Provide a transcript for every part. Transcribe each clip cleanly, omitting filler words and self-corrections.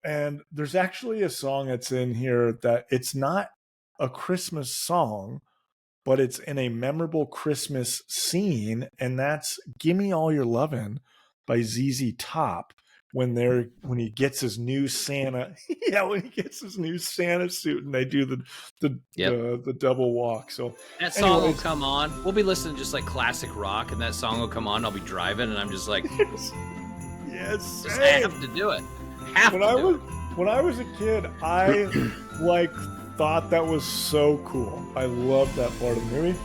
And there's actually a song that's in here that it's not a Christmas song, but it's in a memorable Christmas scene, and that's "Gimme All Your Lovin'" by ZZ Top. When he gets his new Santa, when he gets his new Santa suit, and they do the double walk. So that song will come on. We'll be listening to just like classic rock, and that song will come on. I'll be driving, and I'm just like, yes, just have to do it. When I was a kid, I thought that was so cool. I loved that part of the movie.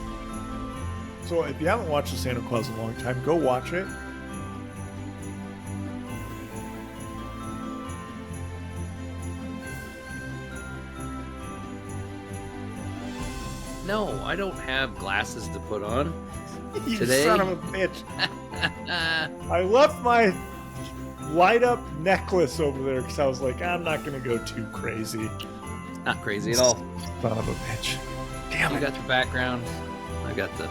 So if you haven't watched the Santa Claus in a long time, go watch it. No, I don't have glasses to put on You today. son of a bitch. I left my light up necklace over there because I was like, I'm not going to go too crazy. Not crazy at all. Son of a bitch. Damn You it. got the background. I got the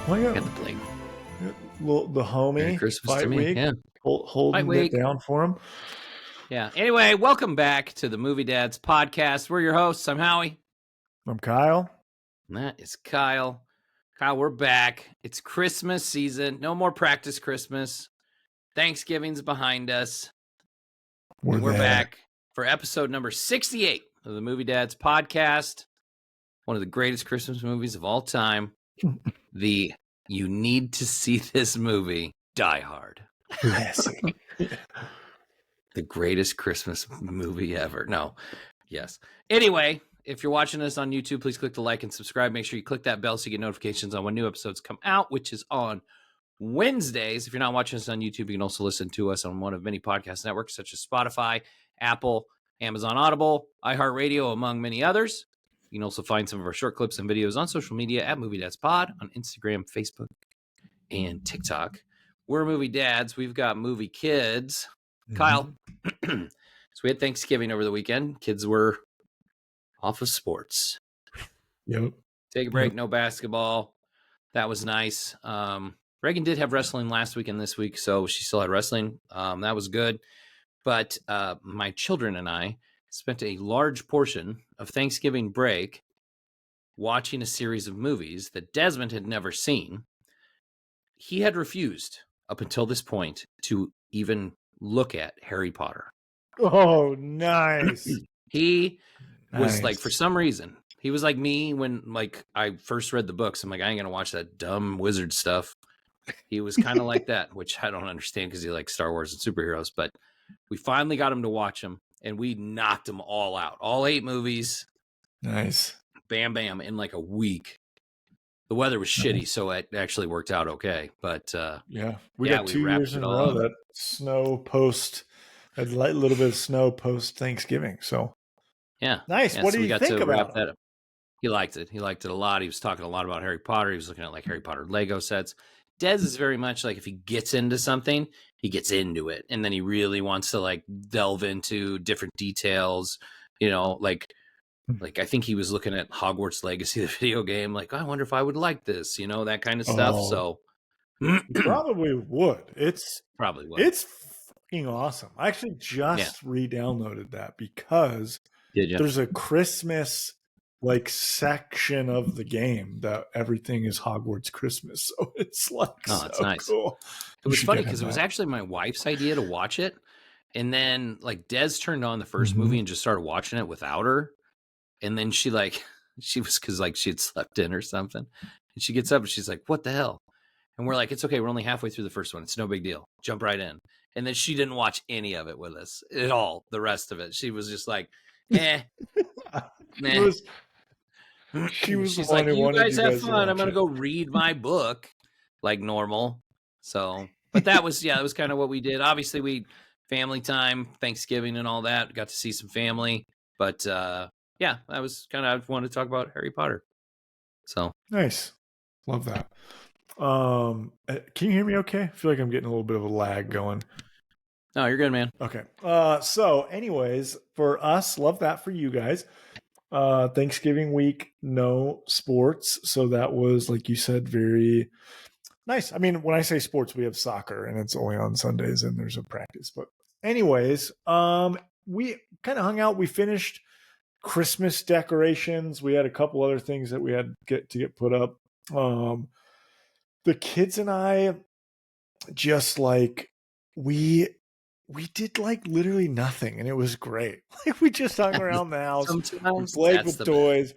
bling. The homie. Merry Christmas fight to me. week, Yeah. holding it down for him. Yeah. Anyway, welcome back to the Movie Dads podcast. We're your hosts. I'm Howie. I'm Kyle. And that is Kyle. Kyle, we're back. It's Christmas season. No more practice Christmas. Thanksgiving's behind us. We're back for episode number 68 of the Movie Dads podcast. One of the greatest Christmas movies of all time. You need to see this movie, Die Hard. Classic. The greatest Christmas movie ever. No. Yes. Anyway, if you're watching us on YouTube, please click the like and subscribe. Make sure you click that bell so you get notifications on when new episodes come out, which is on Wednesdays. If you're not watching us on YouTube, you can also listen to us on one of many podcast networks such as Spotify, Apple, Amazon Audible, iHeartRadio, among many others. You can also find some of our short clips and videos on social media at Movie Dads Pod on Instagram, Facebook, and TikTok. We're Movie Dads. We've got movie kids. Mm-hmm. Kyle, so we had Thanksgiving over the weekend. Kids were off of sports. Yep. Take a break, no basketball. That was nice. Reagan did have wrestling last week and this week, so she still had wrestling. That was good. But my children and I spent a large portion of Thanksgiving break watching a series of movies that Desmond had never seen. He had refused up until this point to even look at Harry Potter. Oh, nice. He was like, for some reason, he was like me when like I first read the books. I'm like, I ain't gonna watch that dumb wizard stuff. He was kind of like that, which I don't understand because he likes Star Wars and superheroes. But we finally got him to watch them, and we knocked them all out. All 8 movies. Nice. Bam, bam, in like a week. The weather was shitty, so it actually worked out okay. But we got 2 years in a row that snow post, a little bit of snow post Thanksgiving. So yeah, nice. Yeah, what do you think about that? He liked it. He liked it a lot. He was talking a lot about Harry Potter. He was looking at like Harry Potter Lego sets. Des is very much like if he gets into something, he gets into it, and then he really wants to like delve into different details. You know, like I think he was looking at Hogwarts Legacy, the video game. Like, I wonder if I would like this. You know, that kind of stuff. So probably would. It's fucking awesome. I actually just re-downloaded that because there's a Christmas like section of the game that everything is Hogwarts Christmas. So it's like, it's nice. Cool. It was funny because it was actually my wife's idea to watch it. And then like Des turned on the first movie and just started watching it without her. And then she was cause like she had slept in or something. And she gets up and she's like, what the hell? And we're like, it's okay. We're only halfway through the first one. It's no big deal. Jump right in. And then she didn't watch any of it with us at all. The rest of it. She was just like, She's like, you guys have fun. I'm going to go read my book like normal. So, but that was, it was kind of what we did. Obviously we family time, Thanksgiving and all that, got to see some family, but, that was kind of, I wanted to talk about Harry Potter. So nice. Love that. Can you hear me okay? I feel like I'm getting a little bit of a lag going. No, you're good, man. Okay. So anyways, for us, love that for you guys. Thanksgiving week, no sports. So that was, like you said, very nice. I mean, when I say sports, we have soccer and it's only on Sundays and there's a practice. But anyways, we kind of hung out. We finished Christmas decorations. We had a couple other things that we had to get put up. The kids and I just like we did like literally nothing, and it was great. Like we just hung around the house. We Sometimes played that's with the best. toys.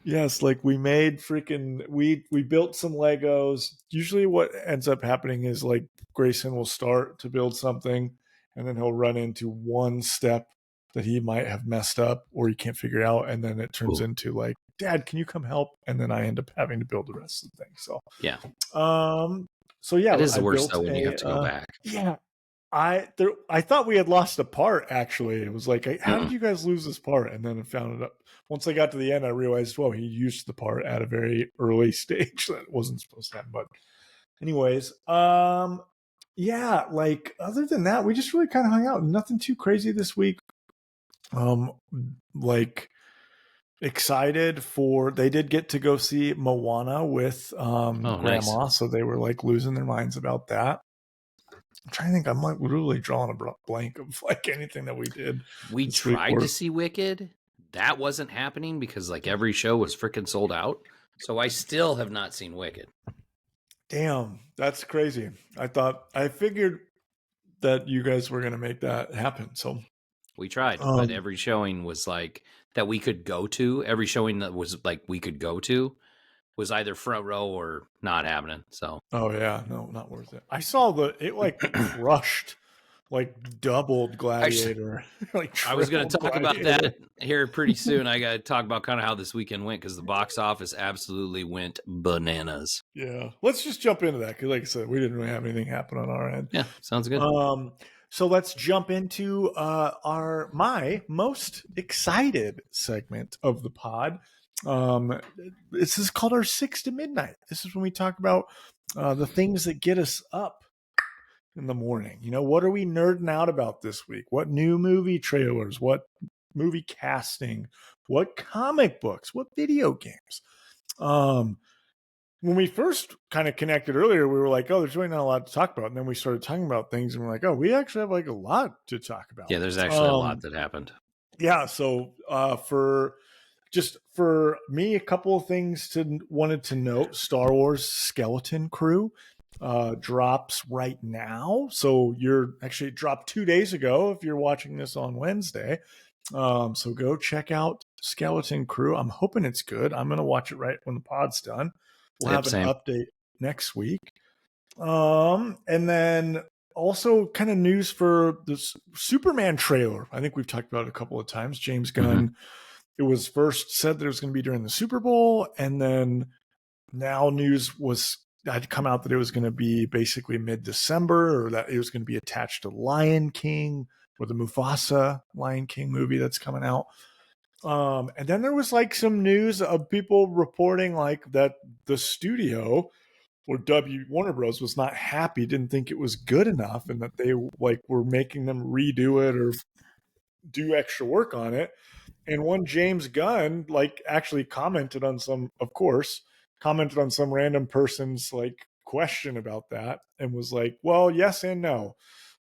Yes, like we made freaking we built some Legos. Usually what ends up happening is like Grayson will start to build something and then he'll run into one step that he might have messed up or he can't figure out, and then it turns Ooh. into like, Dad, can you come help? And then I end up having to build the rest of the thing. So Yeah. so yeah, It is I the worst built though when you have to go a back. yeah, I thought we had lost a part. Actually, it was like, how did Mm-mm. you guys lose this part? And then I found it up. Once I got to the end, I realized, well, he used the part at a very early stage that wasn't supposed to happen. But, anyways, yeah, like other than that, we just really kind of hung out. Nothing too crazy this week. Like excited for they did get to go see Moana with Oh, nice. grandma, so they were like losing their minds about that. I'm trying to think. I'm like literally drawing a blank of like anything that we did We this week. tried to see Wicked. That wasn't happening because like every show was freaking sold out. So I still have not seen Wicked. Damn, that's crazy. I figured that you guys were gonna make that happen. So We tried, but every showing was like that we could go to. Every showing that was like we could go to was either front row or not happening. So oh yeah, no, not worth it. I saw it like crushed, like doubled Gladiator, like I was going to tripled talk about Gladiator. that here pretty soon. I got to talk about kind of how this weekend went because the box office absolutely went bananas. Yeah, let's just jump into that because, like I said, we didn't really have anything happen on our end. Yeah, sounds good. So let's jump into my most excited segment of the pod. This is called our 6 to Midnight. This is when we talk about the things that get us up in the morning. You know, what are we nerding out about this week? What new movie trailers? What movie casting? What comic books? What video games? When we first kind of connected earlier, we were like, oh, there's really not a lot to talk about. And then we started talking about things and we're like, oh, we actually have like a lot to talk about. Yeah, there's actually a lot that happened. Yeah. So for me, a couple of things wanted to note. Star Wars Skeleton Crew drops right now. So it dropped 2 days ago if you're watching this on Wednesday. So go check out Skeleton Crew. I'm hoping it's good. I'm going to watch it right when the pod's done. We'll have an update next week. And then also kind of news for this Superman trailer. I think we've talked about it a couple of times. James Gunn, it was first said that it was going to be during the Super Bowl. And then now news had come out that it was going to be basically mid-December, or that it was going to be attached to Lion King or the Mufasa Lion King movie that's coming out. And then there was like some news of people reporting like that the studio or Warner Bros was not happy, didn't think it was good enough, and that they like were making them redo it or do extra work on it. And one James Gunn like actually commented on some random person's like question about that and was like, well, yes and no.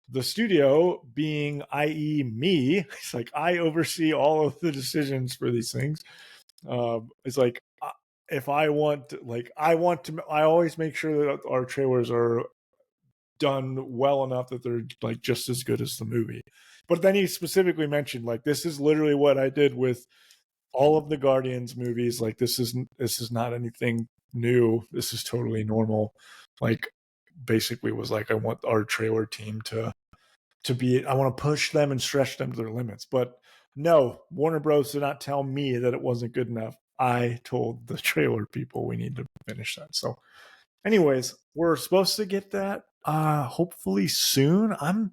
The studio, being i.e. me, it's like I oversee all of the decisions for these things. It's like if I always make sure that our trailers are done well enough that they're like just as good as the movie. But then he specifically mentioned like this is literally what I did with all of the Guardians movies. Like this is not anything new. This is totally normal. Like basically was like, I want our trailer team to be, I want to push them and stretch them to their limits. But no, Warner Bros. Did not tell me that it wasn't good enough. I told the trailer people we need to finish that. So anyways, we're supposed to get that hopefully soon. I'm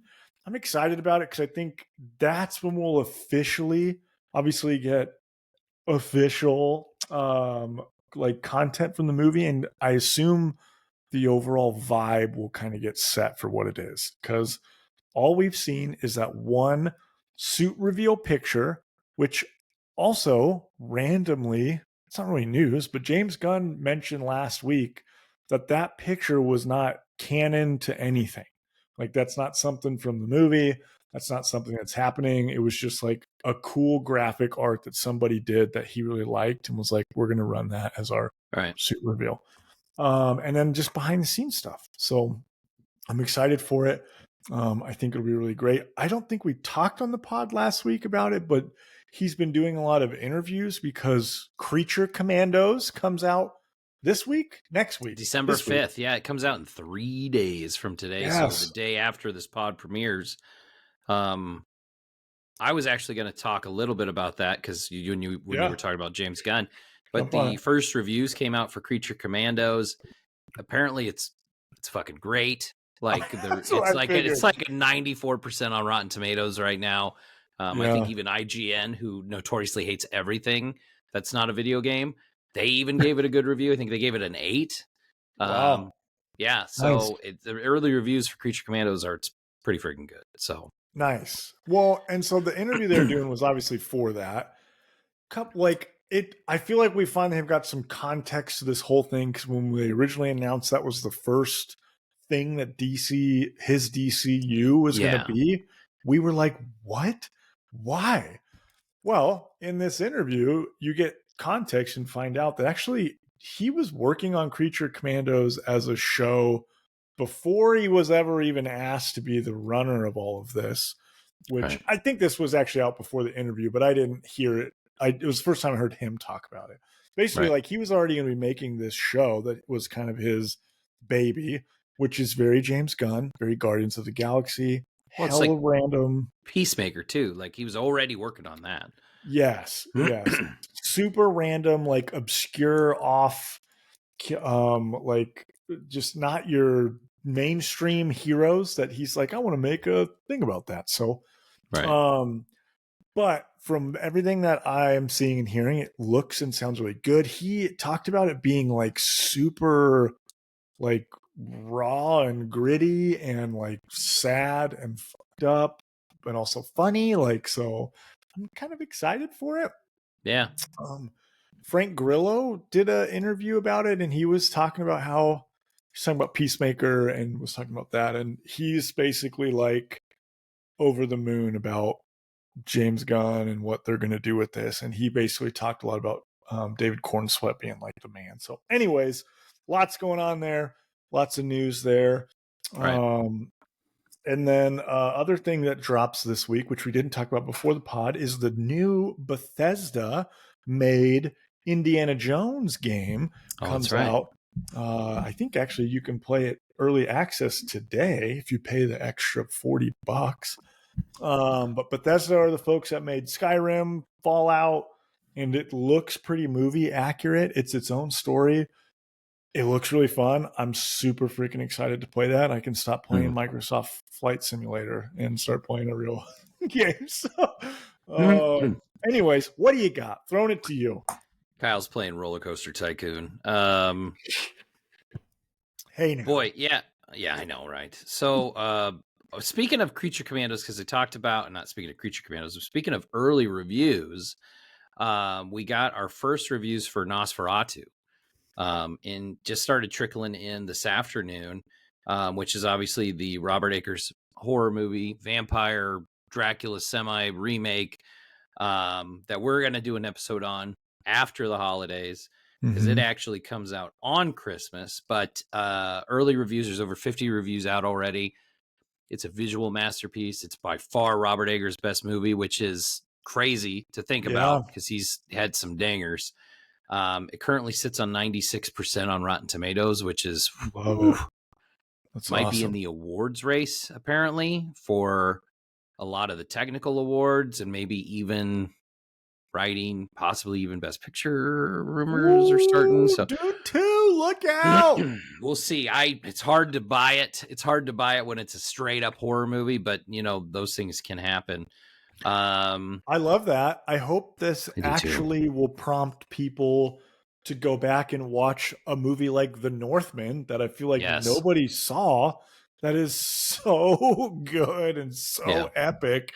excited about it because I think that's when we'll officially obviously get official like content from the movie, and I assume the overall vibe will kind of get set for what it is, because all we've seen is that one suit reveal picture, which also randomly, it's not really news, but James Gunn mentioned last week that picture was not canon to anything. Like that's not something from the movie. That's not something that's happening. It was just like a cool graphic art that somebody did that he really liked and was like, we're going to run that as our suit reveal. And then just behind the scenes stuff. So I'm excited for it. I think it'll be really great. I don't think we talked on the pod last week about it, but he's been doing a lot of interviews because Creature Commandos comes out this week, next week, December 5th. Yeah, it comes out in 3 days from today. Yes. So the day after this pod premieres. I was actually going to talk a little bit about that because when you were talking about James Gunn, but the first reviews came out for Creature Commandos. Apparently, it's fucking great. Like it's like a 94% on Rotten Tomatoes right now. I think even IGN, who notoriously hates everything that's not a video game, they even gave it a good review. I think they gave it an 8. Wow. Yeah. So the early reviews for Creature Commandos are pretty freaking good. So nice. Well, and so the interview they're doing was obviously for that. Like it, I feel like we finally have got some context to this whole thing because when we originally announced that was the first thing that his DCU was going to be, we were like, what? Why? Well, in this interview, you get context and find out that actually he was working on Creature Commandos as a show before he was ever even asked to be the runner of all of this, which I think this was actually out before the interview, but I didn't hear it. It was the first time I heard him talk about it. Basically, like he was already going to be making this show that was kind of his baby, which is very James Gunn, very Guardians of the Galaxy. Well, hella like random. Peacemaker too. Like he was already working on that. Yes. Super random, like obscure, off, like just not your mainstream heroes that he's like, I want to make a thing about that. So, but from everything that I'm seeing and hearing, it looks and sounds really good. He talked about it being like super, like raw and gritty and like sad and fucked up, but also funny. Like, so I'm kind of excited for it. Yeah. Frank Grillo did an interview about it, and he was talking about how he's talking about Peacemaker and was talking about that. And he's basically like over the moon about James Gunn and what they're going to do with this. And he basically talked a lot about David Cornsweet being like the man. So anyways, lots going on there. Lots of news there. And then other thing that drops this week, which we didn't talk about before the pod, is the new Bethesda made Indiana Jones game comes out. I think actually you can play it early access today if you pay the extra $40. But Bethesda are the folks that made Skyrim, Fallout, and it looks pretty movie accurate. It's its own story. It looks really fun. I'm super freaking excited to play that. I can stop playing Microsoft Flight Simulator and start playing a real game. So, anyways, what do you got? Throwing it to you. Kyle's playing Roller Coaster Tycoon. Hey, now. Boy, yeah, I know, right? So, speaking of Creature Commandos, because I talked about, not speaking of Creature Commandos, but speaking of early reviews, we got our first reviews for Nosferatu. And just started trickling in this afternoon, which is obviously the Robert Eggers horror movie, vampire Dracula semi remake, that we're going to do an episode on after the holidays because it actually comes out on Christmas. But early reviews, there's over 50 reviews out already. It's a visual masterpiece. It's by far Robert Eggers' best movie, which is crazy to think about because he's had some dangers. It currently sits on 96% on Rotten Tomatoes, which is might awesome. Be in the awards race apparently for a lot of the technical awards and maybe even writing, possibly even Best Picture rumors are starting. So, dude, too, look out! We'll see. It's hard to buy it. It's hard to buy it when it's a straight up horror movie, but you know those things can happen. I love that. I hope this actually will prompt people to go back and watch a movie like The Northman that I feel like nobody saw that is so good and so epic.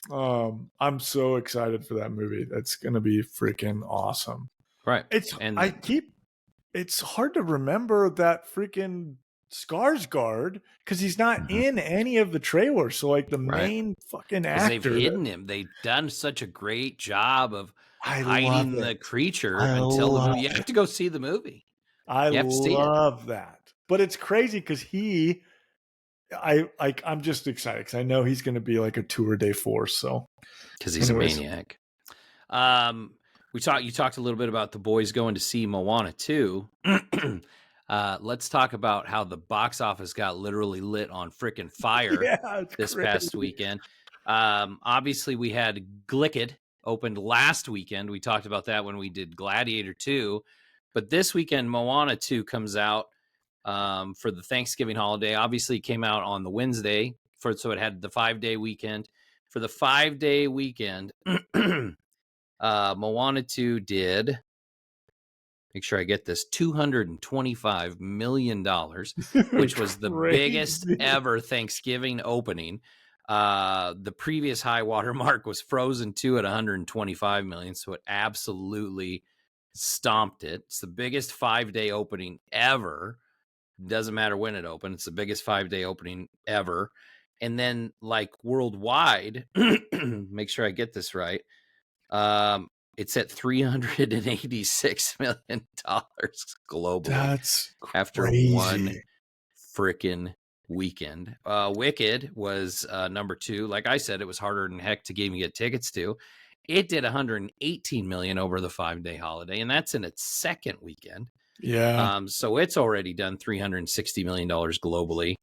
I'm so excited for that movie. That's going to be freaking awesome. Right. It's hard to remember that freaking Skarsgård because he's not in any of the trailers. So like the main fucking because they've actor, hidden him. They've done such a great job of I love hiding the it. creature I until the movie. You love have it. to go see the movie. I You have to see it. love that. But it's crazy because I'm just excited because I know he's going to be like a tour de force. So because he's a maniac. You talked a little bit about the boys going to see Moana 2. Let's talk about how the box office got literally lit on freaking fire this past weekend. Obviously, we had Glicked opened last weekend. We talked about that when we did Gladiator 2. But this weekend, Moana 2 comes out for the Thanksgiving holiday. Obviously, it came out on the Wednesday, so it had the 5-day weekend. For the 5-day weekend, Moana 2 did, make sure I get this, $225 million, which was the biggest ever Thanksgiving opening. The previous high water mark was Frozen 2 at $125 million, so it absolutely stomped it. It's the biggest 5-day opening ever. Doesn't matter when it opened. It's the biggest 5-day opening ever. And then like worldwide, make sure I get this right. It's at $386 million globally. That's after crazy. One freaking weekend. Wicked was number 2. Like I said, it was harder than heck to even get tickets to. It did $118 million over the 5-day holiday, and that's in its second weekend. Yeah. So it's already done $360 million globally,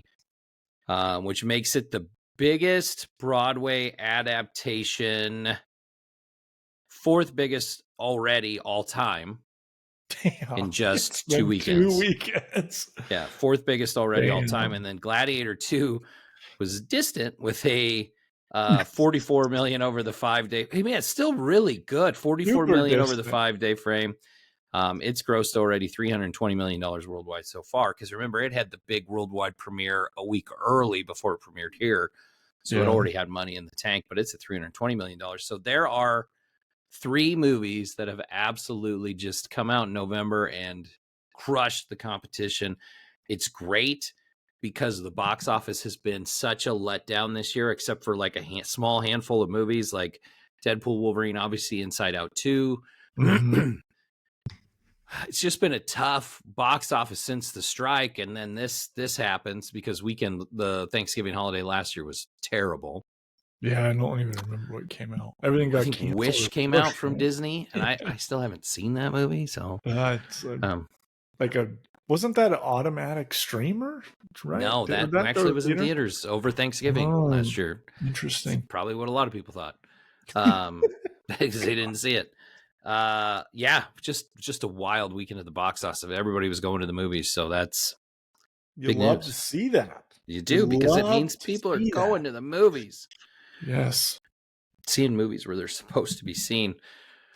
which makes it the biggest Broadway adaptation, 4th biggest already all time. Damn, in just 2 weekends. 2 weekends. Yeah, 4th biggest already all time. And then Gladiator 2 was distant with a $44 million over the 5-day. Hey, man, it's still really good. $44 million over the 5-day frame. It's grossed already $320 million worldwide so far. Because remember, it had the big worldwide premiere a week early before it premiered here. So it already had money in the tank, but it's at $320 million. So there are 3 movies that have absolutely just come out in November and crushed the competition. It's great because the box office has been such a letdown this year, except for like a small handful of movies like Deadpool, Wolverine, obviously Inside Out 2. Mm-hmm. It's just been a tough box office since the strike. And then this happens because the Thanksgiving holiday last year was terrible. Yeah, I don't even remember what came out. Everything got canceled. Wish came out from Disney, and I still haven't seen that movie. So it's wasn't that an automatic streamer? Right? No, that actually was in theaters over Thanksgiving last year. Interesting. It's probably what a lot of people thought, because they didn't see it. Yeah, just a wild weekend at the box office. Everybody was going to the movies, so that's you love to see that. You do, because it means people are going to the movies. Yes. Seeing movies where they're supposed to be seen.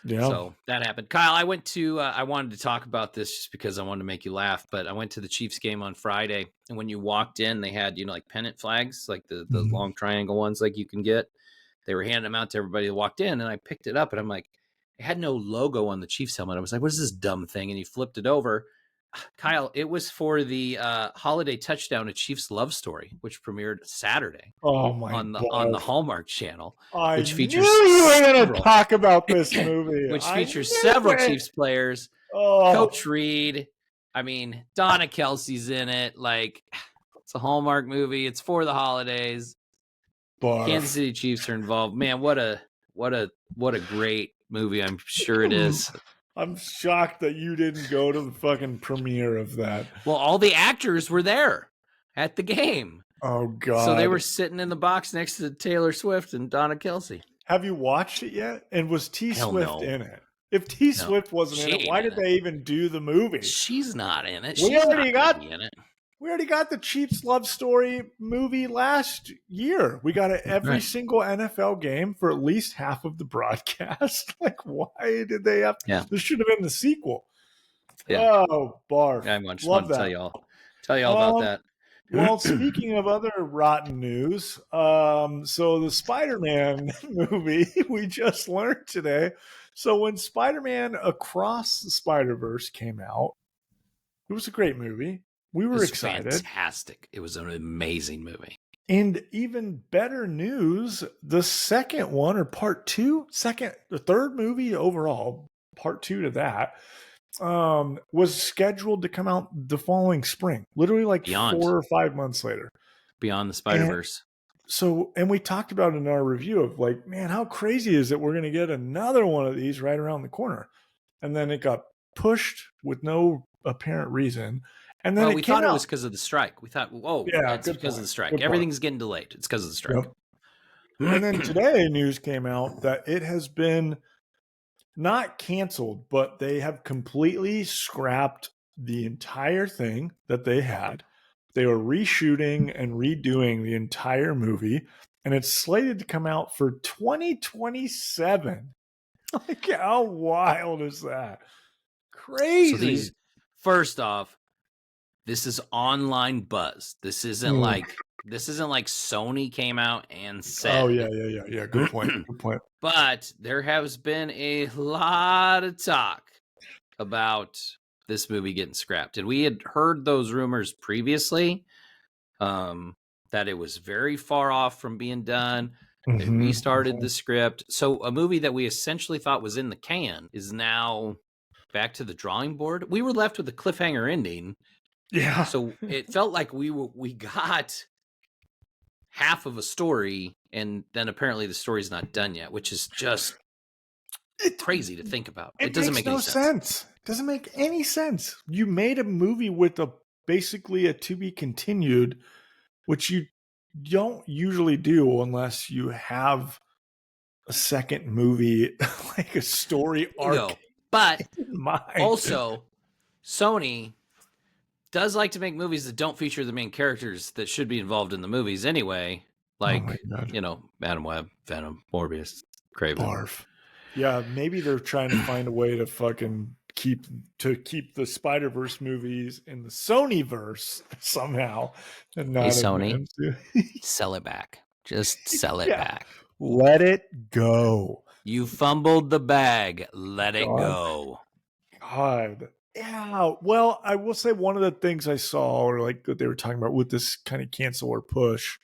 Yeah. So that happened. Kyle, I went to, I wanted to talk about this just because I wanted to make you laugh, but I went to the Chiefs game on Friday. And when you walked in, they had, like pennant flags, like the long triangle ones like you can get. They were handing them out to everybody that walked in. And I picked it up and I'm like, it had no logo on the Chiefs helmet. I was like, what is this dumb thing? And he flipped it over. Kyle, it was for the holiday touchdown, A Chiefs Love Story, which premiered Saturday. Oh my on the Hallmark Channel, which features you were going to talk about this movie, which features several Chiefs players. Coach Reed, I mean, Donna Kelsey's in it. Like, it's a Hallmark movie. It's for the holidays. Kansas City Chiefs are involved. Man, what a great movie! I'm sure it is. I'm shocked that you didn't go to the fucking premiere of that. Well, all the actors were there at the game. Oh, God. So they were sitting in the box next to Taylor Swift and Donna Kelsey. Have you watched it yet? And was T Swift in it? If T Swift wasn't in it, why did they even do the movie? She's not in it. We already got the Chiefs Love Story movie last year. We got it every single NFL game for at least half of the broadcast. Like, why did they have? Yeah. This should have been the sequel. Yeah. Oh, barf. Yeah, I just wanted to tell y'all about that. Well, speaking of other rotten news, so the Spider-Man movie we just learned today. So when Spider-Man Across the Spider-Verse came out, it was a great movie. We It were was excited. fantastic. It was an amazing movie. And even better news, the second one or part two, the third movie overall, part two to that, was scheduled to come out the following spring, literally like Beyond 4 or 5 months later. the And Spider-Verse. so, and we talked about it in our review of like, man, how crazy is it we're going to get another one of these right around the corner? And then it got pushed with no apparent reason. And then Well, it we came thought it out. was because of the strike. We thought, oh, Yeah, it's good because of point. the strike. Good point. Everything's getting delayed. It's because of the strike. Yep. And then today, news came out that it has been not canceled, but they have completely scrapped the entire thing that they had. They were reshooting and redoing the entire movie, and it's slated to come out for 2027. Like, how wild is that? Crazy. So first off, this is online buzz. This isn't like Sony came out and said. Oh, yeah. Good point. Good point. But there has been a lot of talk about this movie getting scrapped. And we had heard those rumors previously, that it was very far off from being done. They restarted the script. So a movie that we essentially thought was in the can is now back to the drawing board. We were left with a cliffhanger ending. Yeah. So it felt like we got half of a story, and then apparently the story's not done yet, which is just crazy to think about. It doesn't make any sense. It doesn't make any sense. You made a movie with basically a to be continued, which you don't usually do unless you have a second movie, like a story arc. But in mind. also, Sony does like to make movies that don't feature the main characters that should be involved in the movies anyway. Like, Madam Web, Venom, Morbius, Kraven. Barf. Yeah, maybe they're trying to find a way to fucking keep the Spider-Verse movies in the Sony-verse somehow. And not Sony, sell it back. Just sell it back. Let it go. You fumbled the bag. Let it go. God. Yeah. Well, I will say one of the things I saw, or like that they were talking about with this kind of cancel or push,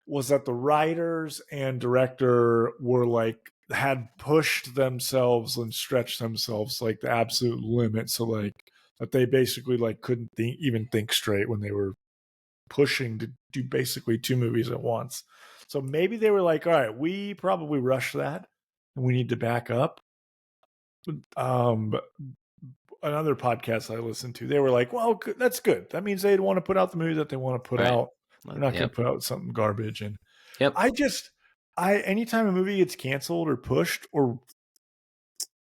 was that the writers and director were like, had pushed themselves and stretched themselves like the absolute limit. So like that they basically like couldn't even think straight when they were pushing to do basically 2 movies at once. So maybe they were like, all right, we probably rushed that and we need to back up. Another podcast I listened to, they were like, well, that's good. That means they want to put out the movie that they want to put out. They're not going to put out something garbage. And anytime a movie gets canceled or pushed, or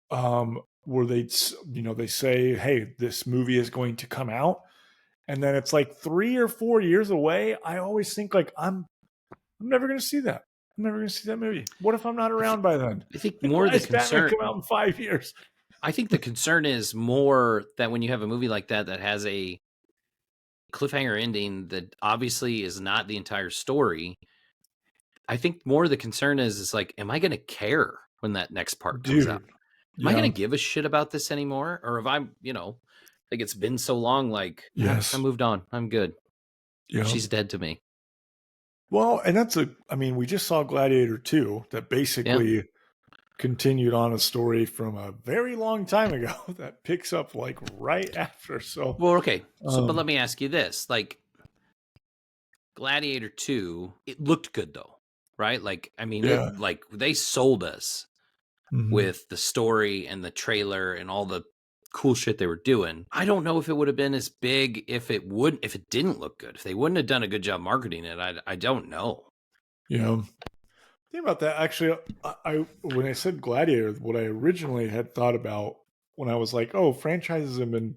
where they say, hey, this movie is going to come out, and then it's like 3 or 4 years away, I always think like, I'm never going to see that. I'm never going to see that movie. What if I'm not around by then? I think more the concern come out in 5 years. I think the concern is more that when you have a movie like that has a cliffhanger ending that obviously is not the entire story, I think more the concern is like, am I going to care when that next part comes out? Am I going to give a shit about this anymore? Or if I'm, like it's been so long, like, yes, I moved on. I'm good. Yeah. She's dead to me. Well, and we just saw Gladiator 2 that basically continued on a story from a very long time ago that picks up like right after. So, well, okay. So, but let me ask you this, like Gladiator 2, it looked good though, right? Like, I mean, like they sold us with the story and the trailer and all the cool shit they were doing. I don't know if it would have been as big if it didn't look good. If they wouldn't have done a good job marketing it, I don't know. Yeah. Think about that. Actually, when I said Gladiator, what I originally had thought about when I was like, oh, franchises have been,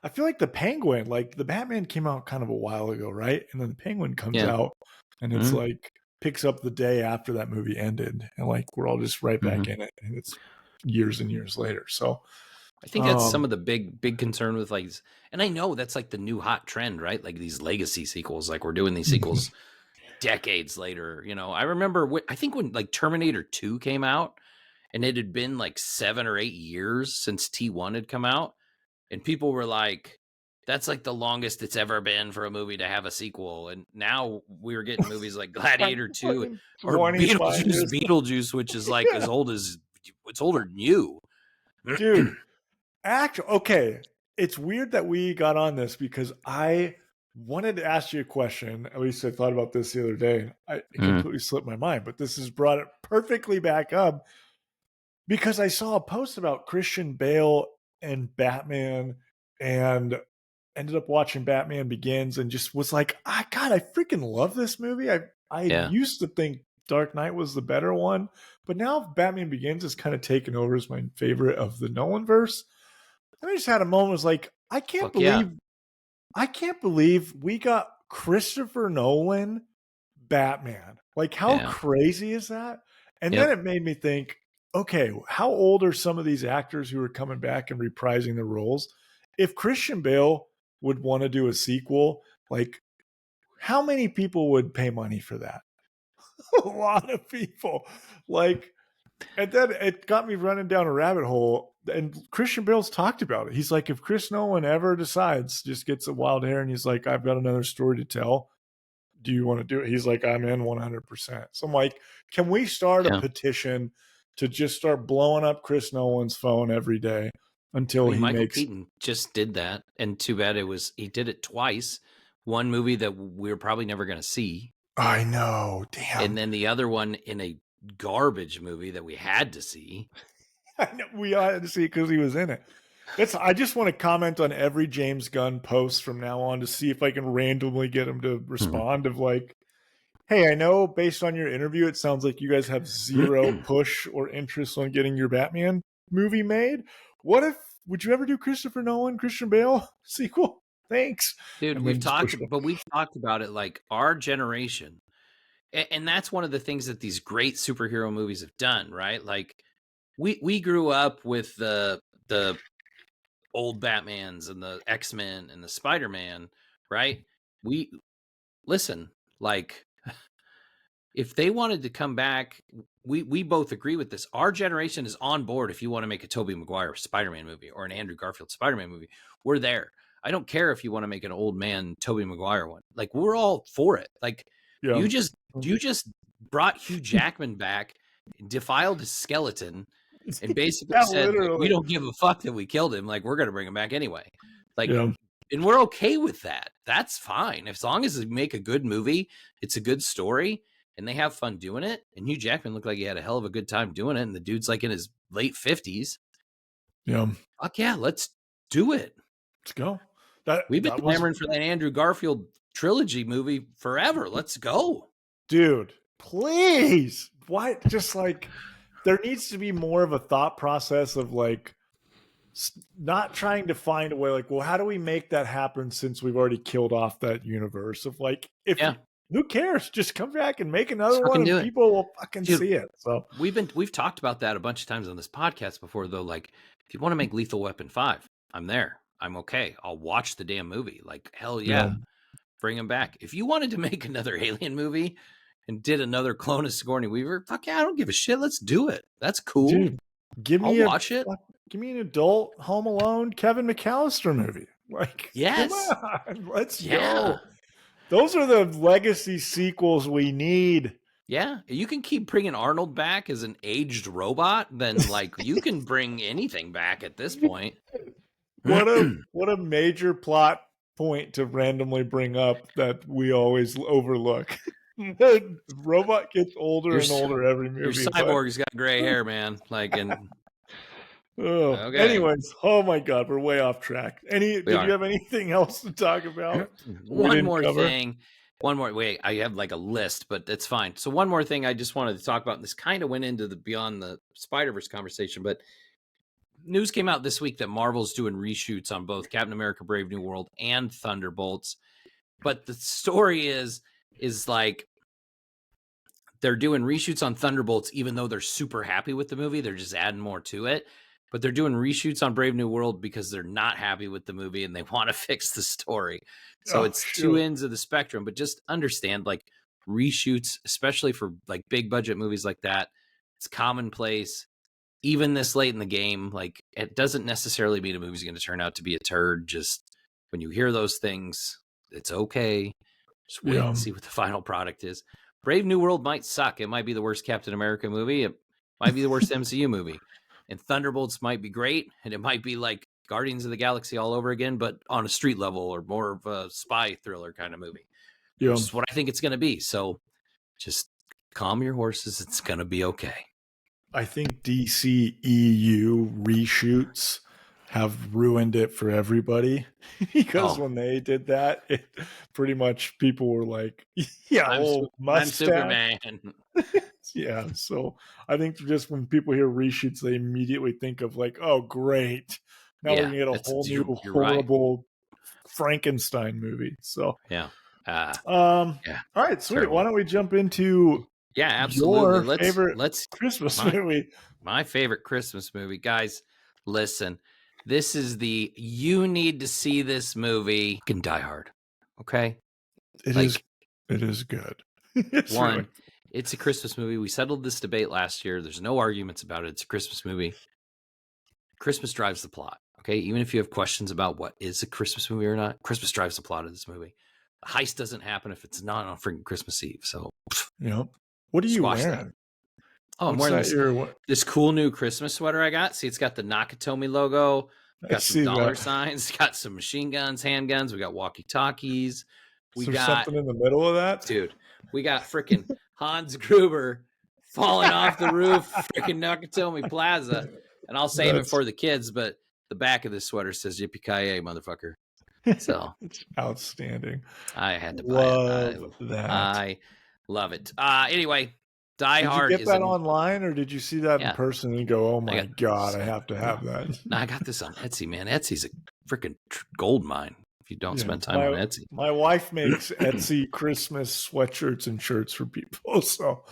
I feel like the Penguin, like the Batman came out kind of a while ago, right? And then the Penguin comes out and it's like picks up the day after that movie ended, and like we're all just right back in it, and it's years and years later. So I think that's some of the big concern with like, and I know that's like the new hot trend, right? Like these legacy sequels, like we're doing these sequels decades later. I remember I think when like Terminator 2 came out, and it had been like 7 or 8 years since T1 had come out, and people were like, That's like the longest it's ever been for a movie to have a sequel. And now we're getting movies like Gladiator 2 Fucking or 25 years. Beetlejuice, which is like as Yeah. old as it's older than you. Dude, okay. It's weird that we got on this because I wanted to ask you a question. At least I thought about this the other day. It completely slipped my mind, but this has brought it perfectly back up because I saw a post about Christian Bale and Batman and ended up watching Batman Begins and just was like, God, I freaking love this movie. I Yeah. used to think Dark Knight was the better one, but now Batman Begins is kind of taken over as my favorite of the Nolan verse. And I just had a moment, was like, I can't Fuck yeah. believe we got Christopher Nolan Batman. Like, how crazy is that? And then it made me think, okay, how old are some of these actors who are coming back and reprising their roles? If Christian Bale would want to do a sequel, like, how many people would pay money for that? A lot of people. Like, and then it got me running down a rabbit hole. And Christian Bale's talked about it. He's like, if Chris Nolan ever decides, just gets a wild hair and he's like, I've got another story to tell, do you want to do it? He's like, I'm in 100%. So I'm like, can we start a petition to just start blowing up Chris Nolan's phone every day until Michael Keaton just did that, and too bad he did it twice. One movie that we're probably never going to see. I know, damn. And then the other one in a garbage movie that we had to see. I know, we had to see it because he was in it. I just want to comment on every James Gunn post from now on to see if I can randomly get him to respond of like, hey, I know based on your interview, it sounds like you guys have zero push or interest on getting your Batman movie made. Would you ever do Christopher Nolan, Christian Bale sequel? Thanks. Dude, we've talked about it, like our generation. And that's one of the things that these great superhero movies have done, right? Like we grew up with the old Batmans and the X-Men and the Spider-Man, right? Listen, like if they wanted to come back, we both agree with this. Our generation is on board. If you want to make a Tobey Maguire Spider-Man movie or an Andrew Garfield Spider-Man movie, we're there. I don't care if you want to make an old man Tobey Maguire one. Like, we're all for it. Like, you just brought Hugh Jackman back, defiled his skeleton, and basically said, like, we don't give a fuck that we killed him. Like, we're going to bring him back anyway. Like, and we're okay with that. That's fine. As long as they make a good movie, it's a good story, and they have fun doing it. And Hugh Jackman looked like he had a hell of a good time doing it. And the dude's like in his late 50s. Yeah. Fuck yeah, let's do it. Let's go. We've been clamoring for that Andrew Garfield trilogy movie forever. Let's go. Dude, please. What? Just like, there needs to be more of a thought process of like, not trying to find a way like, well, how do we make that happen since we've already killed off that universe of like, who cares? Just come back and make another one and people will fucking see it. So we've talked about that a bunch of times on this podcast before, though. Like, if you want to make Lethal Weapon 5, I'm there. I'm okay. I'll watch the damn movie. Like, hell yeah. Bring him back. If you wanted to make another Alien movie and did another clone of Sigourney Weaver, fuck yeah, I don't give a shit. Let's do it. That's cool. Dude, I'll watch it. Give me an adult Home Alone Kevin McAllister movie. Like, yes, come on, let's go. Those are the legacy sequels we need. Yeah, you can keep bringing Arnold back as an aged robot, then like you can bring anything back at this point. What a major plot point to randomly bring up that we always overlook. The robot gets older and older every movie. Your cyborg's got gray hair, man. Like, and anyways, oh my god, we're way off track. Did you have anything else to talk about? One more thing. Wait, I have like a list, but that's fine. So one more thing I just wanted to talk about, and this kind of went into the Beyond the Spider-Verse conversation, but news came out this week that Marvel's doing reshoots on both Captain America Brave New World and Thunderbolts. But the story is like they're doing reshoots on Thunderbolts, even though they're super happy with the movie. They're just adding more to it. But they're doing reshoots on Brave New World because they're not happy with the movie and they want to fix the story. So it's two ends of the spectrum. But just understand, like, reshoots, especially for like big budget movies like that, it's commonplace. Even this late in the game, like, it doesn't necessarily mean a movie's going to turn out to be a turd. Just when you hear those things, it's okay. Just wait and see what the final product is. Brave New World might suck. It might be the worst Captain America movie. It might be the worst MCU movie. And Thunderbolts might be great. And it might be like Guardians of the Galaxy all over again, but on a street level or more of a spy thriller kind of movie. Yeah. Which is what I think it's going to be. So just calm your horses. It's going to be okay. I think DC EU reshoots have ruined it for everybody because when they did that, it pretty much people were like, yeah, I'm Superman. Yeah. So I think just when people hear reshoots, they immediately think of like, oh, great. Now we're going to get a whole new horrible Frankenstein movie. So, yeah. All right, sweet. Terrible. Why don't we jump into absolutely. Your favorite Christmas movie? My favorite Christmas movie. Guys, listen. This is you need to see this movie. Can Die Hard. Okay? It is good. It's a Christmas movie. We settled this debate last year. There's no arguments about it. It's a Christmas movie. Christmas drives the plot. Okay? Even if you have questions about what is a Christmas movie or not, Christmas drives the plot of this movie. The heist doesn't happen if it's not on freaking Christmas Eve. So, what are you wearing? That. Oh, I'm wearing this cool new Christmas sweater I got. See, it's got the Nakatomi logo. Got some dollar signs. Got some machine guns, handguns. We got walkie-talkies. We got something in the middle of that, dude. We got freaking Hans Gruber falling off the roof, freaking Nakatomi Plaza. And I'll save it for the kids, but the back of this sweater says "Yippee-ki-yay, motherfucker." So it's outstanding. I had to buy that. I love it. Anyway, Die Hard. Did you get that online, or did you see that in person and go, "Oh my god, I have to have that"? No, I got this on Etsy, man. Etsy's a freaking gold mine. If you don't spend time on Etsy, my wife makes Etsy Christmas sweatshirts and shirts for people. So,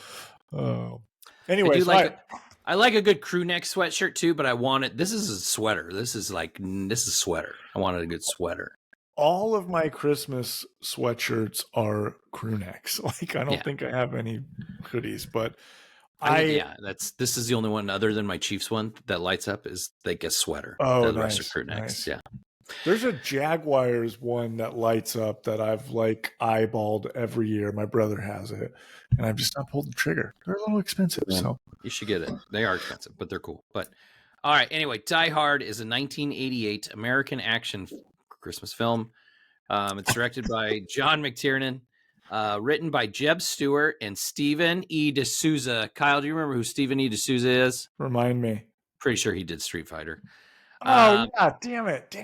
anyways, I like a good crew neck sweatshirt too, but I want it. This is a sweater. This is sweater. I wanted a good sweater. All of my Christmas sweatshirts are crew necks. Like I don't think I have any hoodies, but this is the only one other than my Chiefs one that lights up is like a sweater. Oh, the rest are crew necks. Nice. Yeah. There's a Jaguars one that lights up that I've like eyeballed every year. My brother has it, and I've just not pulled the trigger. They're a little expensive, so you should get it. They are expensive, but they're cool. But all right, anyway, Die Hard is a 1988 American action Christmas film. It's directed by John McTiernan, written by Jeb Stewart and Stephen E. D'Souza. Kyle, do you remember who Stephen E. D'Souza is? Remind me. Pretty sure he did Street Fighter. Oh, yeah. Damn it.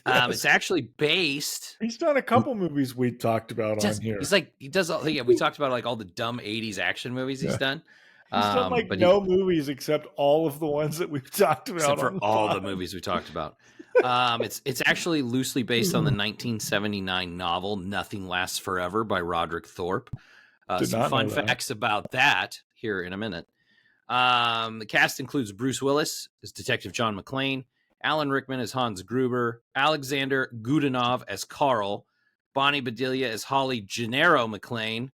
Yes. It's actually based. He's done a couple movies we talked about on here. He's like, he does all, we talked about like all the dumb 80s action movies he's done. He's done like no movies except all of the ones that we've talked about. Except for all the movies we talked about. It's actually loosely based on the 1979 novel Nothing Lasts Forever by Roderick Thorpe. Some fun facts about that here in a minute. The cast includes Bruce Willis as Detective John McClane, Alan Rickman as Hans Gruber, Alexander Godunov as Carl, Bonnie Bedelia as Holly Gennaro McClane,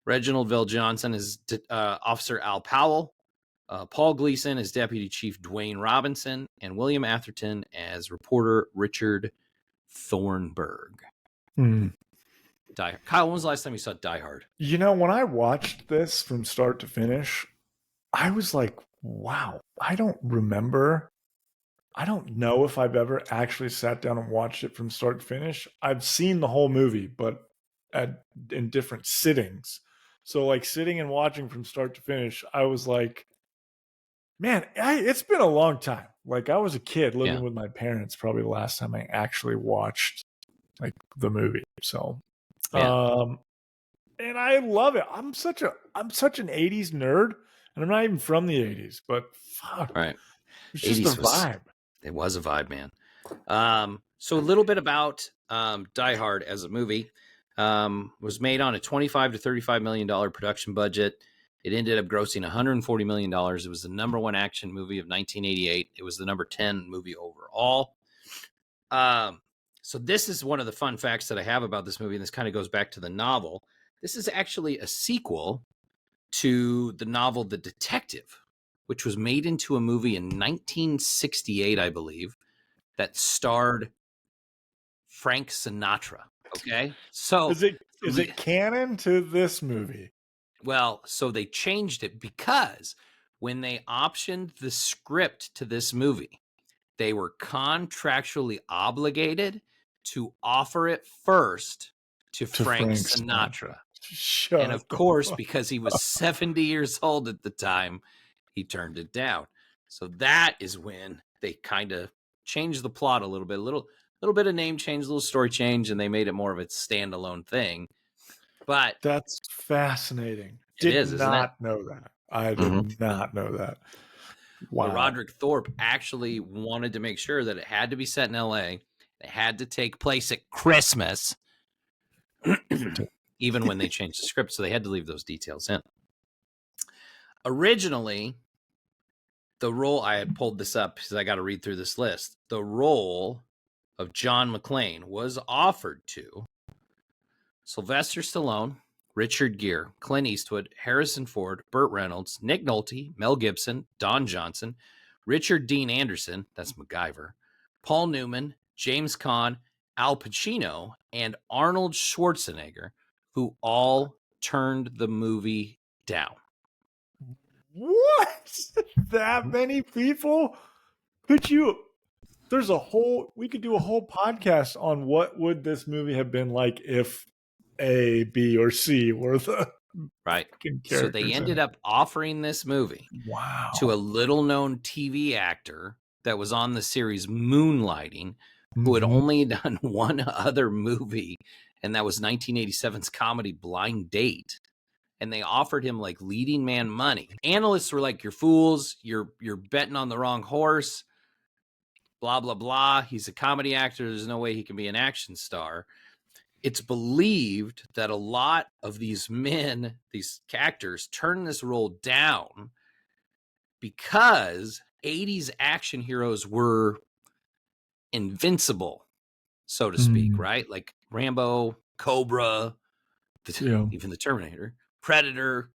Reginald VelJohnson as Officer Al Powell, Paul Gleason as Deputy Chief Dwayne Robinson, and William Atherton as reporter Richard Thornburg. Die Hard. Kyle, when was the last time you saw Die Hard? You know, when I watched this from start to finish, I was like, wow, I don't remember. I don't know if I've ever actually sat down and watched it from start to finish. I've seen the whole movie, but in different sittings. So like sitting and watching from start to finish, I was like, man, it's been a long time. Like I was a kid living with my parents, probably the last time I actually watched like the movie. So, and I love it. I'm such an 80s nerd, and I'm not even from the 80s, but fuck. Right. It's just a vibe. It was a vibe, man. So a little bit about Die Hard as a movie. Was made on a $25 to $35 million production budget. It ended up grossing $140 million. It was the number one action movie of 1988. It was the number 10 movie overall. So this is one of the fun facts that I have about this movie, and this kind of goes back to the novel. This is actually a sequel to the novel The Detective, which was made into a movie in 1968, I believe, that starred Frank Sinatra. Okay, so Is it canon to this movie? Well, so they changed it because when they optioned the script to this movie, they were contractually obligated to offer it first to Frank Sinatra. And of course, because he was 70 years old at the time, he turned it down. So that is when they kind of changed the plot a little bit, a little bit of name change, a little story change, and they made it more of a standalone thing. But that's fascinating. Isn't it? Not know that. I did not know that. Wow. But Roderick Thorpe actually wanted to make sure that it had to be set in LA. It had to take place at Christmas, even when they changed the script. So they had to leave those details in. Originally, the role, I had pulled this up because I got to read through this list. The role of John McClane was offered to Sylvester Stallone, Richard Gere, Clint Eastwood, Harrison Ford, Burt Reynolds, Nick Nolte, Mel Gibson, Don Johnson, Richard Dean Anderson, that's MacGyver, Paul Newman, James Caan, Al Pacino, and Arnold Schwarzenegger, who all turned the movie down. What? That many people? We could do a whole podcast on what would this movie have been like if A, B, or C were the right. So they ended up offering this movie to a little known TV actor that was on the series Moonlighting, who had only done one other movie, and that was 1987's comedy Blind Date. And they offered him like leading man money. Analysts were like, "You're fools. You're betting on the wrong horse. Blah, blah, blah. He's a comedy actor. There's no way he can be an action star." It's believed that a lot of these men, these actors, turn this role down because 80s action heroes were invincible, so to speak, right? Like Rambo, Cobra, even the Terminator, Predator,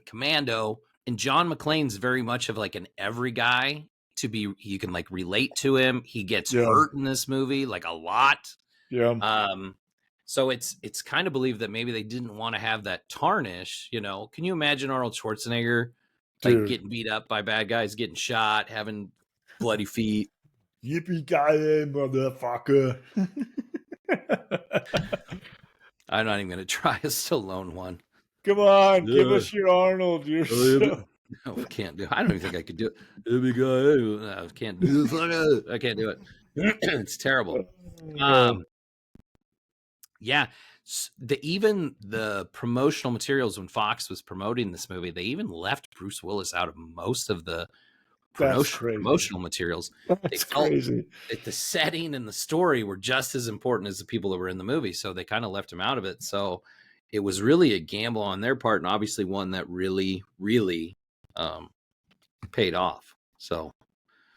Commando. And John McClane's very much of like an every guy you can like relate to him. He gets hurt in this movie like a lot. Yeah. So it's kind of believed that maybe they didn't want to have that tarnish, you know. Can you imagine Arnold Schwarzenegger like getting beat up by bad guys, getting shot, having bloody feet? Yippee-ki-yay, motherfucker. I'm not even going to try a Stallone one. Come on, give us your Arnold. No, I can't do it. I don't even think I could do it. I can't do it. I can't do it. It's terrible. Yeah. Even the promotional materials when Fox was promoting this movie, they even left Bruce Willis out of most of the promotional materials. That's crazy. That the setting and the story were just as important as the people that were in the movie, so they kind of left him out of it. So it was really a gamble on their part, and obviously one that really, really paid off. So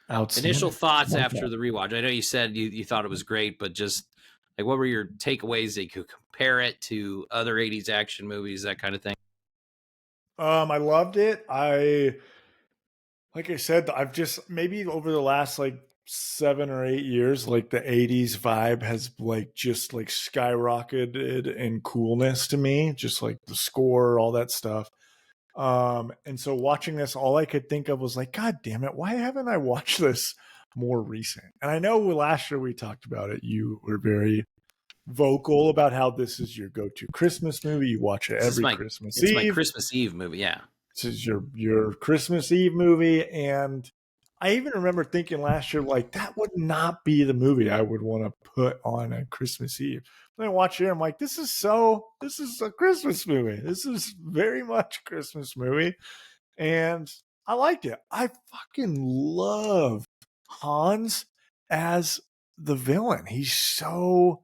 initial thoughts after the rewatch. I know you said you thought it was great, but just like, what were your takeaways that you could compare it to other 80s action movies, that kind of thing? I loved it. Like I said, I've just maybe over the last like 7 or 8 years, like the 80s vibe has like just like skyrocketed in coolness to me, just like the score, all that stuff. And so watching this, all I could think of was like, God damn it, why haven't I watched this more recent? And I know last year we talked about it. You were very vocal about how this is your go-to Christmas movie. You watch it every Christmas Eve. It's my Christmas Eve movie, yeah. This is your Christmas Eve movie. And I even remember thinking last year, like, that would not be the movie I would want to put on a Christmas Eve. Then I watch it, I'm like, this is a Christmas movie. This is very much a Christmas movie. And I liked it. I fucking love Hans as the villain. He's so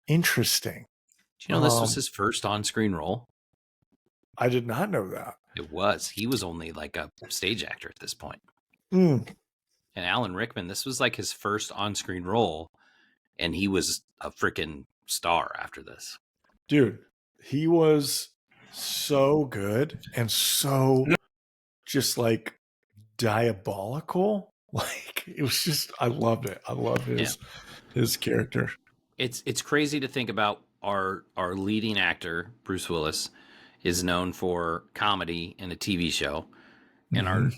interesting. Do you know this was his first on-screen role? I did not know that. It was. He was only like a stage actor at this point. And Alan Rickman, this was like his first on-screen role, and he was a freaking star after this. Dude, he was so good and so just like diabolical Like, it was just, I loved it. I love his character. It's crazy to think about our leading actor, Bruce Willis, is known for comedy in a TV show, and Mm-hmm. our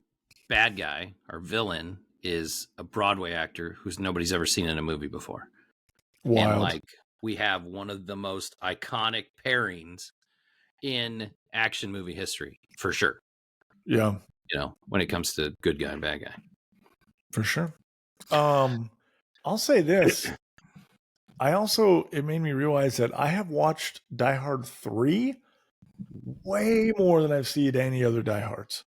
bad guy, our villain, is a Broadway actor who's nobody's ever seen in a movie before. And Wild. like we have one of the most iconic pairings in action movie history, for sure. Yeah, You know, when it comes to good guy and bad guy. for sure. I'll say this. It made me realize that I have watched Die Hard 3 way more than I've seen any other Die Hards.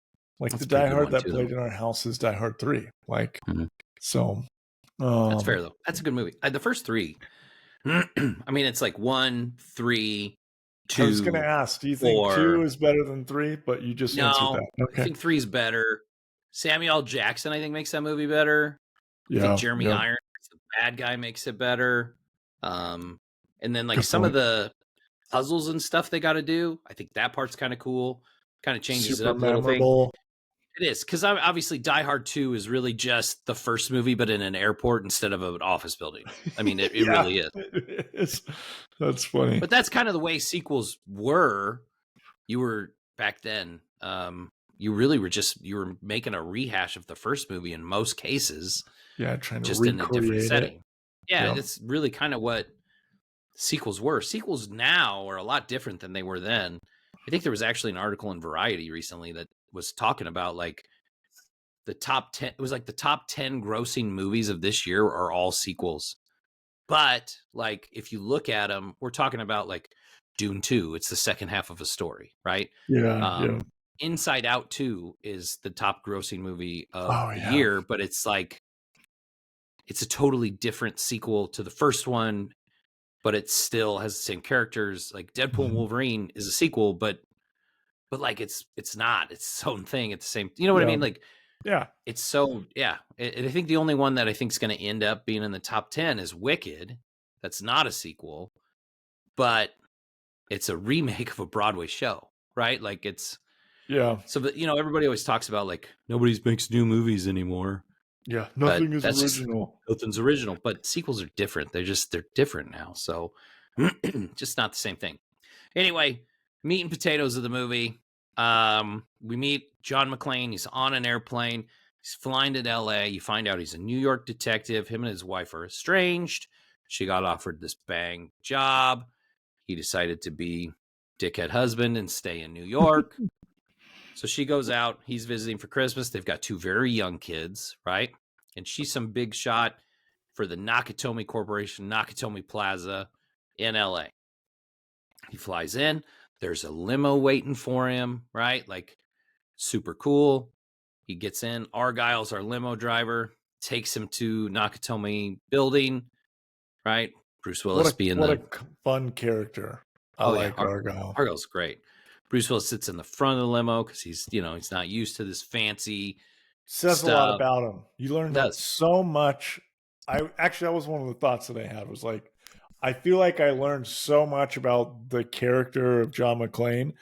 Like That's the a pretty Die good Hard one that too, played though. in our house is Die Hard 3. Like, Mhm. so. That's fair though. That's a good movie. The first three, I mean, it's like 1, 3, I was going to 2, ask, do you think 2 4. is better than 3? But you just answered No, that. I Okay. think 3 is better. Samuel L. Jackson, I think, makes that movie better. I think Yeah. Jeremy Yeah. Irons, the bad guy, makes it better. And then like Good some of point. the puzzles and stuff they got to do, I think that part's kind of cool. Kind of changes it Super up a little thing. memorable. It is, because obviously Die Hard 2 is really just the first movie, but in an airport instead of an office building. I mean, it Yeah, really is. it is. That's funny. But that's kind of the way sequels were. You were back then. You really were you were making a rehash of the first movie in most cases, Yeah, trying to just in a different recreate it. setting. Yeah, Yeah. that's really kind of what sequels were. Sequels now are a lot different than they were then. I think there was actually an article in Variety recently that was talking about like the top 10. It was like the top 10 grossing movies of this year are all sequels. But like if you look at them, we're talking about like Dune 2. It's the second half of a story, right? Yeah. Inside Out 2 is the top grossing movie of Oh, the yeah. year, but it's like it's a totally different sequel to the first one, but it still has the same characters. Like Deadpool and Mhm. Wolverine is a sequel, but like it's not its own thing at the same. You know what I mean? Like Yeah. it's so yeah. I think the only one that I think is going to end up being in the top 10 is Wicked. That's not a sequel, but it's a remake of a Broadway show, right? Like it's Yeah. so that you know everybody always talks about like nobody makes new movies anymore. Yeah. But Nothing is that's original. nothing's original. But sequels are different. They're different now. So just not the same thing. Anyway, meat and potatoes of the movie. We meet John McClane. He's on an airplane. He's flying to LA. You find out he's a New York detective. Him and his wife are estranged. She got offered this bang job. He decided to be dickhead husband and stay in New York. So she goes out. He's visiting for Christmas. They've got 2 very young kids, right? And she's some big shot for the Nakatomi Corporation, Nakatomi Plaza in LA. He flies in. There's a limo waiting for him, right? Like super cool. He gets in. Argyle's our limo driver, takes him to Nakatomi building, right? Bruce Willis being What a fun character. I like Argyle. Argyle's great. Bruce Willis sits in the front of the limo because he's not used to this fancy Says a lot stuff. about him. You learn so much. That was one of the thoughts that I had was like, I feel like I learned so much about the character of John McClane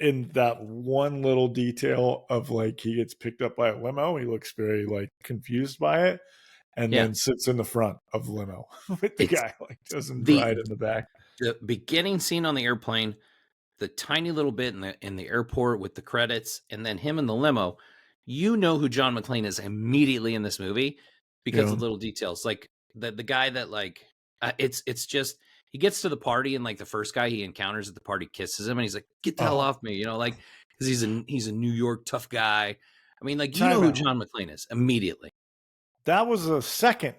in that one little detail of like he gets picked up by a limo. He looks very like confused by it, and then sits in the front of the limo with the guy, like doesn't ride in the back. The beginning scene on the airplane, the tiny little bit in the airport with the credits, and then him in the limo. You know who John McClane is immediately in this movie because of little details, like the guy that like it's just he gets to the party and like the first guy he encounters at the party kisses him and he's like, get the hell off me, like because he's a New York tough guy. I mean, like you know who John McClane is immediately. That was a second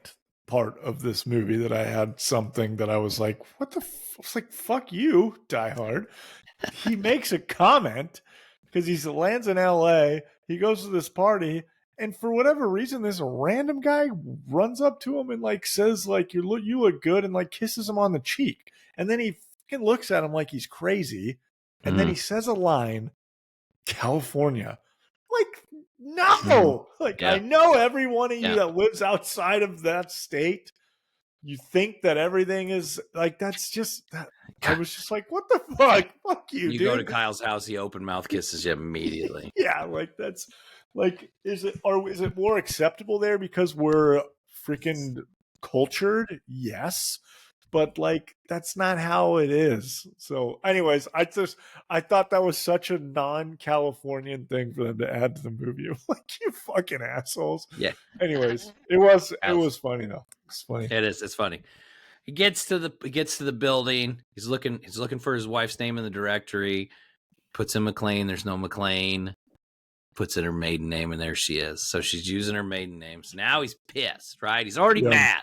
part of this movie that I had something that I was like, what the I was like, fuck you, Die Hard. He makes a comment because he lands in LA. He goes to this party, and for whatever reason, this random guy runs up to him and like says, like, you look good, and like kisses him on the cheek. And then he fucking looks at him like he's crazy. And then he says a line, California. Like, no. Like, I know every one of you that lives outside of that state. You think that everything is like, that's just that. I was just like, what the fuck? Fuck you, dude. You go to Kyle's house, he open mouth kisses you immediately. Yeah, like that's Like, is it more acceptable there because we're freaking cultured? Yes. But like that's not how it is. So anyways, I thought that was such a non-Californian thing for them to add to the movie. Like you fucking assholes. Yeah. Anyways, it was House. funny though. It's funny. It is. It's funny. He gets to the building. He's looking for his wife's name in the directory. Puts in McLean. There's no McLean. Puts in her maiden name, and there she is. So she's using her maiden name. So now he's pissed, right? He's already mad.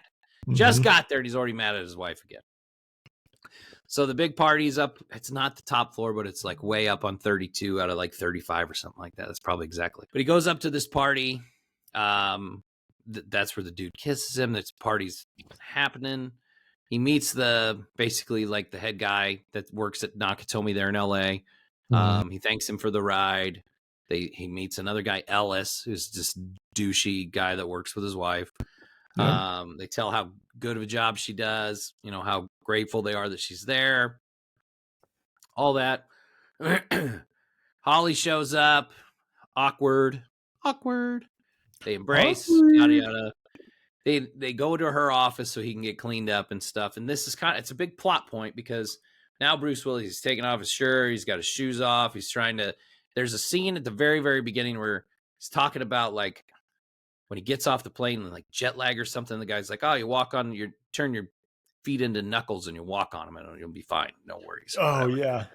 Just got there, and he's already mad at his wife again. So the big party's up. It's not the top floor, but it's like way up on 32 out of like 35 or something like that. That's probably exactly. But he goes up to this party. That's where the dude kisses him. This party's happening. He meets basically like the head guy that works at Nakatomi there in LA. He thanks him for the ride. He meets another guy, Ellis, who's this douchey guy that works with his wife. Yeah. They tell how good of a job she does, how grateful they are that she's there. All that. Holly shows up. Awkward. They embrace, yada yada. They go to her office so he can get cleaned up and stuff. And this is it's a big plot point because now Bruce Willis, he's taking off his shirt, he's got his shoes off, he's trying to. There's a scene at the very, very beginning where he's talking about like when he gets off the plane and like jet lag or something. The guy's like, "Oh, you turn your feet into knuckles and you walk on them and you'll be fine. No worries." Oh yeah,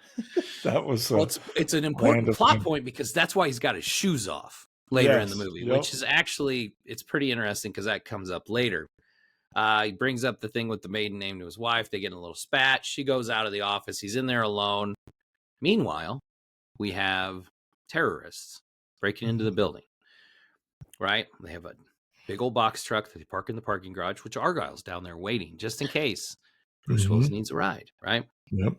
that was. It's an important plot point because that's why he's got his shoes off later in the movie, which is actually it's pretty interesting because that comes up later. He brings up the thing with the maiden name to his wife. They get in a little spat. She goes out of the office. He's in there alone. Meanwhile, we have terrorists breaking into the building, right? They have a big old box truck that they park in the parking garage, which Argyle's down there waiting just in case Bruce Willis needs a ride, right? Yep.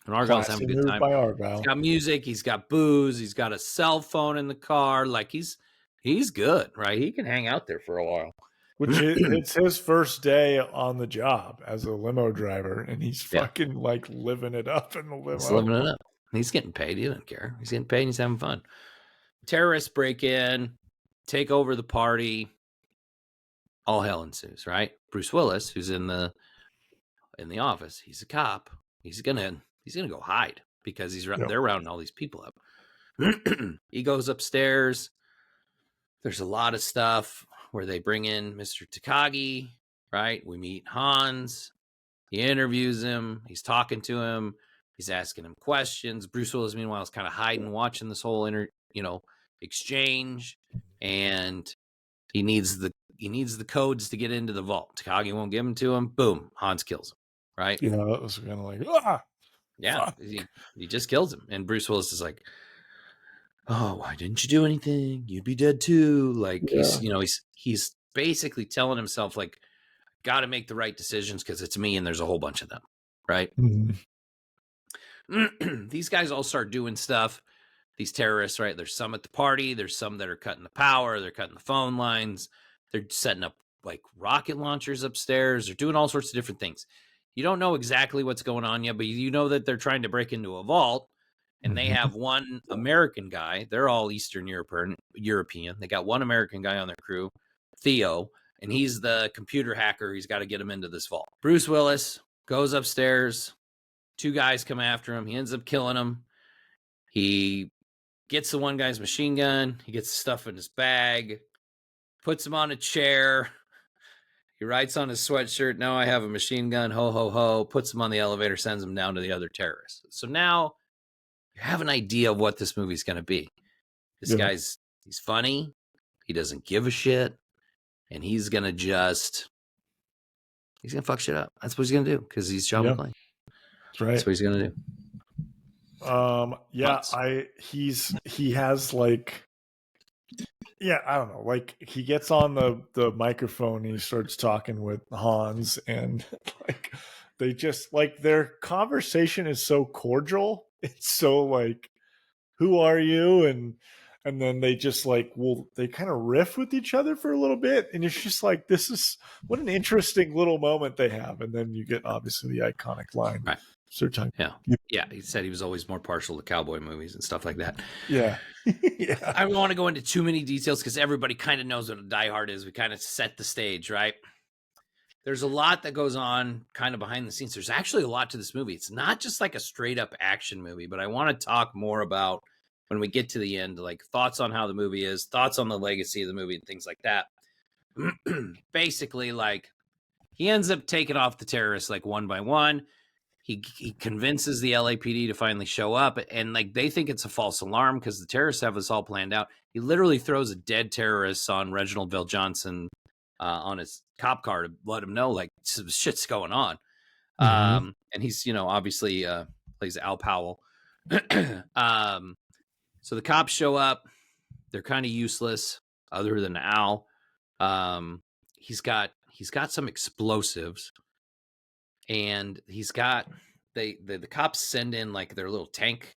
And Argyle's having a good time. He's got music. He's got booze. He's got a cell phone in the car. Like he's good, right? He can hang out there for a while. Which it's his first day on the job as a limo driver, and he's fucking like living it up in the limo. He's living it up. He's getting paid. He doesn't care. He's getting paid and he's having fun. Terrorists break in, take over the party. All hell ensues, right? Bruce Willis, who's in the office, he's a cop. He's gonna go hide because they're rounding all these people up. He goes upstairs. There's a lot of stuff where they bring in Mr. Takagi, right? We meet Hans. He interviews him. He's talking to him. He's asking him questions. Bruce Willis, meanwhile, is kind of hiding, watching this whole exchange, and he needs the codes to get into the vault. Takagi won't give them to him. Boom, Hans kills him. Right? That was kind of like yeah, he just kills him, and Bruce Willis is like, "Oh, why didn't you do anything? You'd be dead too." Like he's basically telling himself like, "Got to make the right decisions because it's me and there's a whole bunch of them." Right? These guys all start doing stuff. These terrorists, right? There's some at the party. There's some that are cutting the power. They're cutting the phone lines. They're setting up like rocket launchers upstairs. They're doing all sorts of different things. You don't know exactly what's going on yet, but you know that they're trying to break into a vault, and they have one American guy. They're all Eastern European. They got one American guy on their crew, Theo, and he's the computer hacker. He's got to get him into this vault. Bruce Willis goes upstairs. Two guys come after him. He ends up killing them. He gets the one guy's machine gun. He gets the stuff in his bag, puts him on a chair. He writes on his sweatshirt, "Now I have a machine gun, ho, ho, ho," puts him on the elevator, sends him down to the other terrorists. So now you have an idea of what this movie's going to be. This guy's, he's funny. He doesn't give a shit. And he's going to fuck shit up. That's what he's going to do because he's John McClane. That's right. That's what he's going to do. He has like, I don't know. Like he gets on the microphone and he starts talking with Hans, and like they just like their conversation is so cordial. It's so like, "Who are you?" and then they just like they kind of riff with each other for a little bit, and it's just like, this is what an interesting little moment they have, and then you get obviously the iconic line, right. Sir John. Yeah. He said he was always more partial to cowboy movies and stuff like that. Yeah. Yeah. I don't want to go into too many details because everybody kind of knows what a Die Hard is. We kind of set the stage, right? There's a lot that goes on kind of behind the scenes. There's actually a lot to this movie. It's not just like a straight up action movie, but I want to talk more about when we get to the end, like thoughts on how the movie is, thoughts on the legacy of the movie and things like that. Basically, like he ends up taking off the terrorists like one by one. He convinces the LAPD to finally show up, and like they think it's a false alarm because the terrorists have this all planned out. He literally throws a dead terrorist on Reginald VelJohnson on his cop car to let him know like some shit's going on. And he's, you know, obviously plays Al Powell. So the cops show up. They're kind of useless other than Al. He's got some explosives, and he's got the cops send in like their little tank,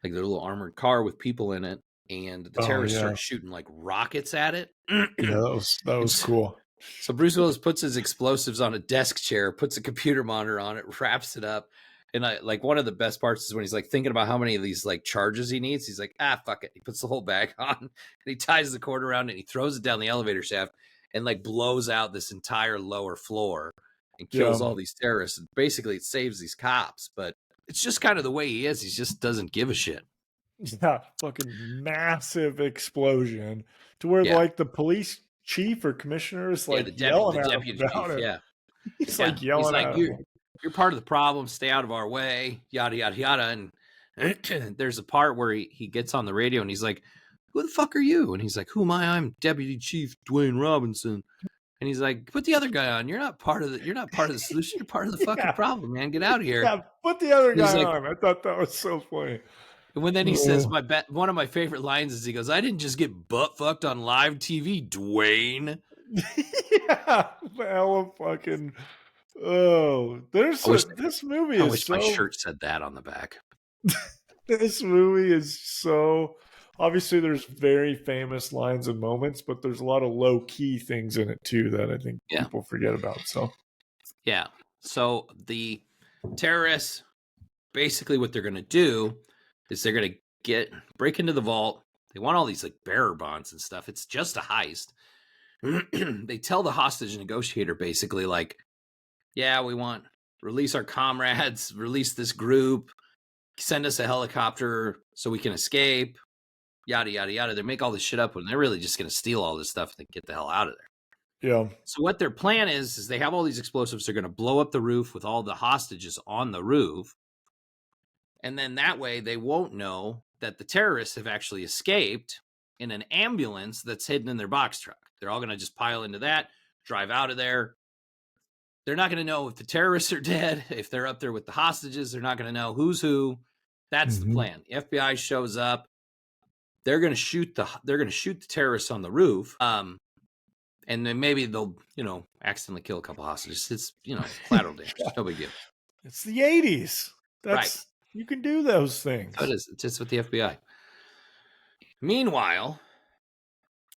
like their little armored car with people in it, and the terrorists start shooting like rockets at it. Yeah, that was cool. So Bruce Willis puts his explosives on a desk chair, puts a computer monitor on it, wraps it up. And like one of the best parts is when he's like thinking about how many of these like charges he needs. He's like, fuck it. He puts the whole bag on and he ties the cord around it and he throws it down the elevator shaft and like blows out this entire lower floor and kills all these terrorists. And basically it saves these cops, but it's just kind of the way he is. He just doesn't give a shit. Yeah, fucking massive explosion to where like the police chief or commissioner is like yelling at him about it. Yeah. He's like yelling at him. You're part of the problem. Stay out of our way. Yada, yada, yada. And there's a part where he gets on the radio and he's like, who the fuck are you? And he's like, who am I? I'm Deputy Chief Dwayne Robinson. And he's like, put the other guy on. You're not part of the solution. You're part of the fucking problem, man. Get out of here. Yeah, put the other guy on. I thought that was so funny. And then he says, one of my favorite lines is he goes, I didn't just get butt fucked on live TV, Dwayne. Yeah, hella fucking. Oh, this movie is. I wish my shirt said that on the back. This movie is so. Obviously, there's very famous lines and moments, but there's a lot of low key things in it too that I think people forget about. So, yeah. So the terrorists, basically, what they're going to do is they're going to break into the vault. They want all these like bearer bonds and stuff. It's just a heist. They tell the hostage negotiator basically like, yeah, we want release our comrades, release this group, send us a helicopter so we can escape, yada, yada, yada. They make all this shit up when they're really just going to steal all this stuff and get the hell out of there. Yeah. So what their plan is they have all these explosives. They're going to blow up the roof with all the hostages on the roof. And then that way they won't know that the terrorists have actually escaped in an ambulance that's hidden in their box truck. They're all going to just pile into that, drive out of there. They're not going to know if the terrorists are dead, if they're up there with the hostages. They're not going to know who's who. That's the plan. The FBI shows up. They're going to shoot the terrorists on the roof. And then maybe they'll, accidentally kill a couple hostages. It's, collateral damage. No big deal. It's the 80s. Right. You can do those things. It is. It's just with the FBI. Meanwhile,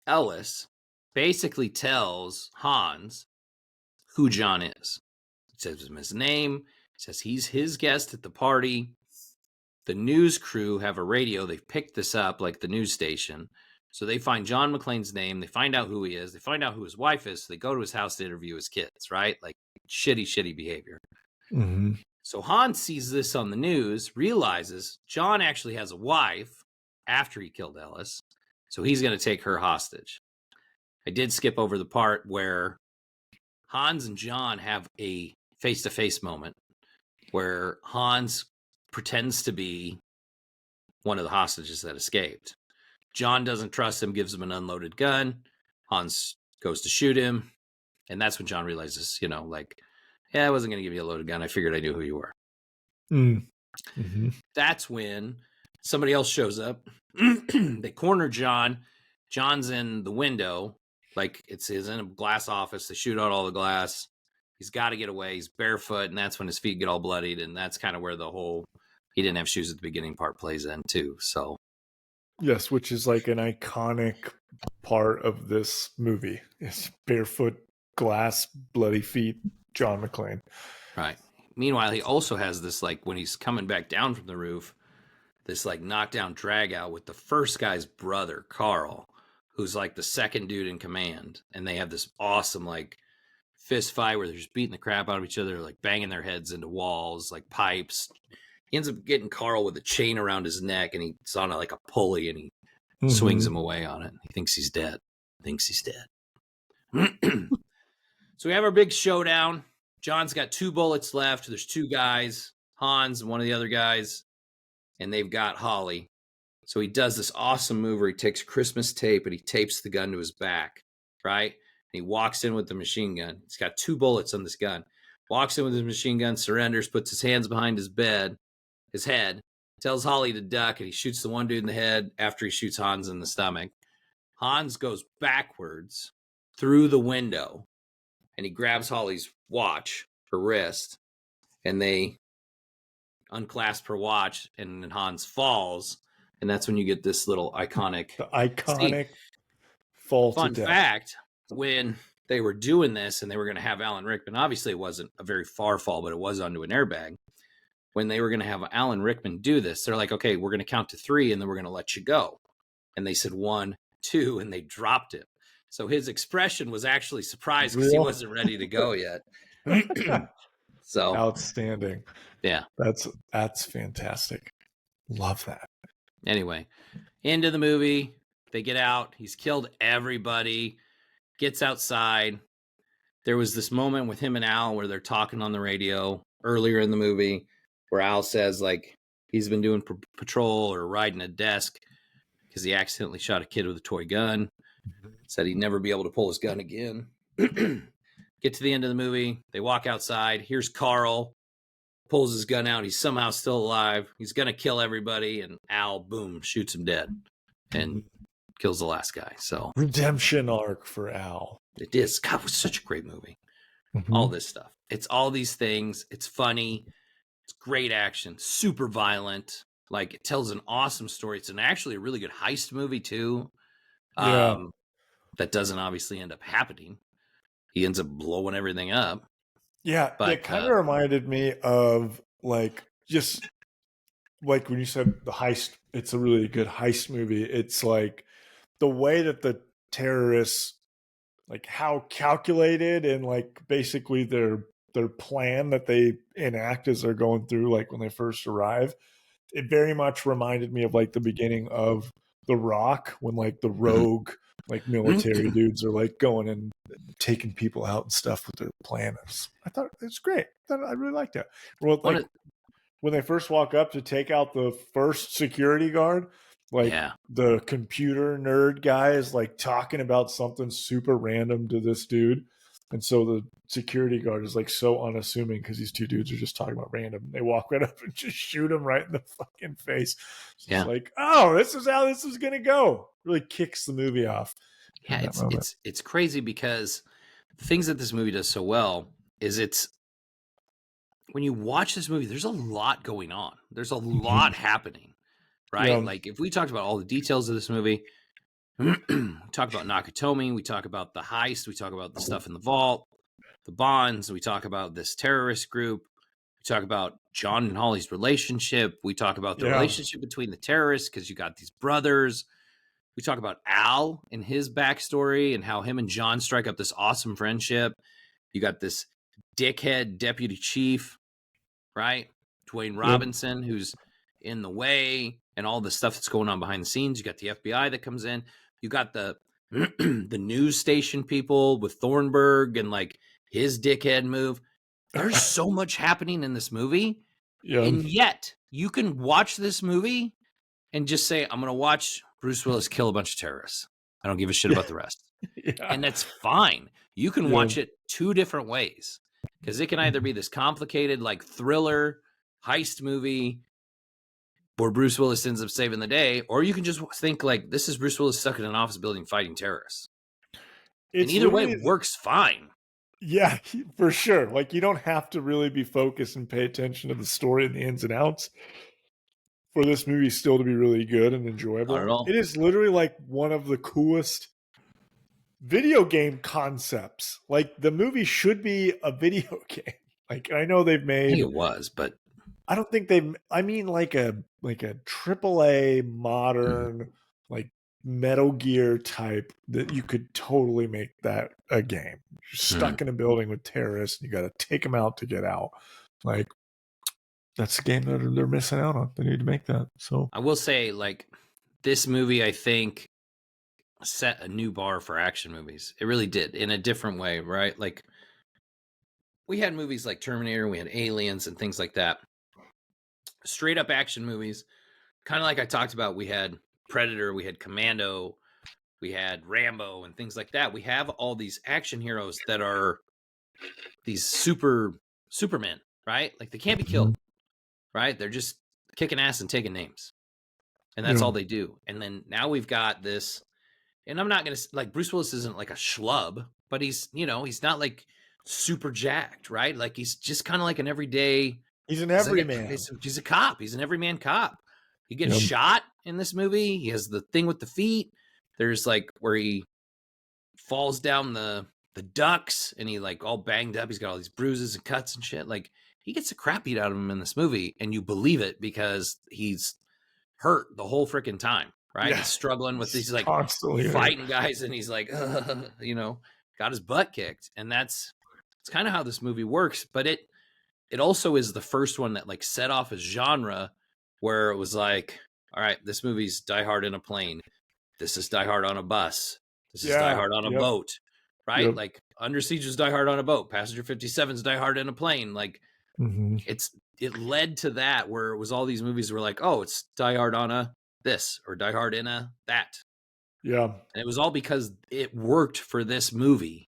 Ellis basically tells Hans who John is. He says his name. He says he's his guest at the party. The news crew have a radio. They've picked this up, like the news station. So they find John McClane's name. They find out who he is. They find out who his wife is. So they go to his house to interview his kids, right? Like shitty behavior. Mm-hmm. So Hans sees this on the news, realizes John actually has a wife after he killed Ellis. So he's going to take her hostage. I did skip over the part where Hans and John have a face-to-face moment where Hans pretends to be one of the hostages that escaped. John doesn't trust him, gives him an unloaded gun. Hans goes to shoot him. And that's when John realizes, I wasn't going to give you a loaded gun. I figured I knew who you were. Mm-hmm. That's when somebody else shows up. They corner John. John's in the window. Like he's in a glass office. They shoot out all the glass. He's got to get away. He's barefoot. And that's when his feet get all bloodied. And that's kind of where the whole, he didn't have shoes at the beginning part plays in too. So. Yes, which is like an iconic part of this movie. It's barefoot, glass, bloody feet, John McClane. Right. Meanwhile, he also has this, like, when he's coming back down from the roof, this like knockdown drag out with the first guy's brother, Carl, who's like the second dude in command. And they have this awesome like fist fight where they're just beating the crap out of each other, like banging their heads into walls, like pipes. He ends up getting Carl with a chain around his neck, and he's on like a pulley, and he swings him away on it. He thinks he's dead. So we have our big showdown. John's got 2 bullets left. There's 2 guys, Hans and one of the other guys, and they've got Holly. So he does this awesome move where he takes Christmas tape and he tapes the gun to his back, right? And he walks in with the machine gun. He's got 2 bullets on this gun. Walks in with his machine gun, surrenders, puts his hands behind his head, tells Holly to duck, and he shoots the one dude in the head after he shoots Hans in the stomach. Hans goes backwards through the window, and he grabs Holly's watch, her wrist, and they unclasp her watch, and then Hans falls, and that's when you get this little iconic scene. Fall Fun to death. fact, when they were doing this and they were going to have Alan Rickman, obviously it wasn't a very far fall, but it was onto an airbag. When they were going to have Alan Rickman do this, they're like, okay, we're going to count to 3 and then we're going to let you go. And they said 1, 2, and they dropped him. So his expression was actually surprised because he wasn't ready to go yet. So outstanding. Yeah. That's fantastic. Love that. Anyway, end of the movie. They get out. He's killed everybody. Gets outside. There was this moment with him and Al where they're talking on the radio earlier in the movie where Al says, like, he's been doing patrol or riding a desk because he accidentally shot a kid with a toy gun. Said he'd never be able to pull his gun again. Get to the end of the movie. They walk outside. Here's Carl. Pulls his gun out. He's somehow still alive. He's going to kill everybody. And Al, boom, shoots him dead and kills the last guy. So redemption arc for Al. It is. God, it was such a great movie. All this stuff. It's all these things. It's funny. It's great action. Super violent. Like, it tells an awesome story. It's actually a really good heist movie, too. That doesn't obviously end up happening. He ends up blowing everything up. Yeah, but it kind of reminded me of, like, just like when you said the heist, it's a really good heist movie. It's like the way that the terrorists, like how calculated and like basically their plan that they enact as they're going through, like when they first arrive, it very much reminded me of like the beginning of The Rock, when like the rogue like military dudes are like going and taking people out and stuff with their planners. I thought it was great. I really liked it. Well, like when they first walk up to take out the first security guard, like the computer nerd guy is like talking about something super random to this dude. And so the security guard is like so unassuming because these 2 dudes are just talking about random. They walk right up and just shoot him right in the fucking face. It's like, oh, this is how this is going to go. Really kicks the movie off. Yeah, it's crazy because the things that this movie does so well is when you watch this movie, there's a lot going on. There's a lot happening, right? Yeah. Like if we talked about all the details of this movie, we talk about Nakatomi, we talk about the heist, we talk about the stuff in the vault, the bonds, we talk about this terrorist group, we talk about John and Holly's relationship, we talk about the relationship between the terrorists because you got these brothers, we talk about Al and his backstory and how him and John strike up this awesome friendship. You got this dickhead deputy chief, right? Dwayne Robinson, who's in the way, and all the stuff that's going on behind the scenes. You got the FBI that comes in. You got the the news station people with Thornburg and like his dickhead move. There's so much happening in this movie. Yeah. And yet you can watch this movie and just say, I'm going to watch Bruce Willis kill a bunch of terrorists. I don't give a shit about the rest. And that's fine. You can watch it 2 different ways because it can either be this complicated, like thriller heist movie where Bruce Willis ends up saving the day, or you can just think like this is Bruce Willis stuck in an office building fighting terrorists. And either way, it works fine. Yeah, for sure. Like you don't have to really be focused and pay attention to the story and the ins and outs for this movie still to be really good and enjoyable. Not at all. It is literally like one of the coolest video game concepts. Like the movie should be a video game. Like I know they've I think made. it was, but I don't think they've. I mean, like a triple A modern like Metal Gear type that you could totally make that a game. You're stuck in a building with terrorists. And you got to take them out to get out. Like that's the game that they're missing out on. They need to make that. So I will say, like, this movie, I think, set a new bar for action movies. It really did, in a different way, right? Like, we had movies like Terminator, we had Aliens, and things like that. Straight up action movies, kind of like I talked about. We had Predator, we had Commando, we had Rambo, and things like that. We have all these action heroes that are these Supermen, right? Like they can't be killed, right? They're just kicking ass and taking names, and that's yeah, all they do. And then now we've got this, and I'm not gonna like Bruce Willis isn't like a schlub, but he's he's not like super jacked, right? Like he's just kind of like an everyday. he's an He's like everyman. he's a cop. He's an everyman cop. He gets Yep. shot in this movie. He has the thing with the feet. There's like where he falls down the ducks and he like all banged up. He's got all these bruises and cuts and shit. Like he gets the crap beat out of him in this movie, and you believe it because he's hurt the whole freaking time, right? Yeah, He's struggling with these like constantly hurt. fighting guys, and he's like, got his butt kicked, and it's kind of how this movie works. But it also is the first one that like set off a genre where it was like, all right, this movie's Die Hard in a plane. This is Die Hard on a bus. This is Die Yeah. Hard on a Yep. boat, right? Yep. Like Under Siege is Die Hard on a boat. Passenger 57's Die Hard in a plane. Like it led to that where it was all these movies were like, oh, it's Die Hard on a this or Die Hard in a that. Yeah. And it was all because it worked for this movie.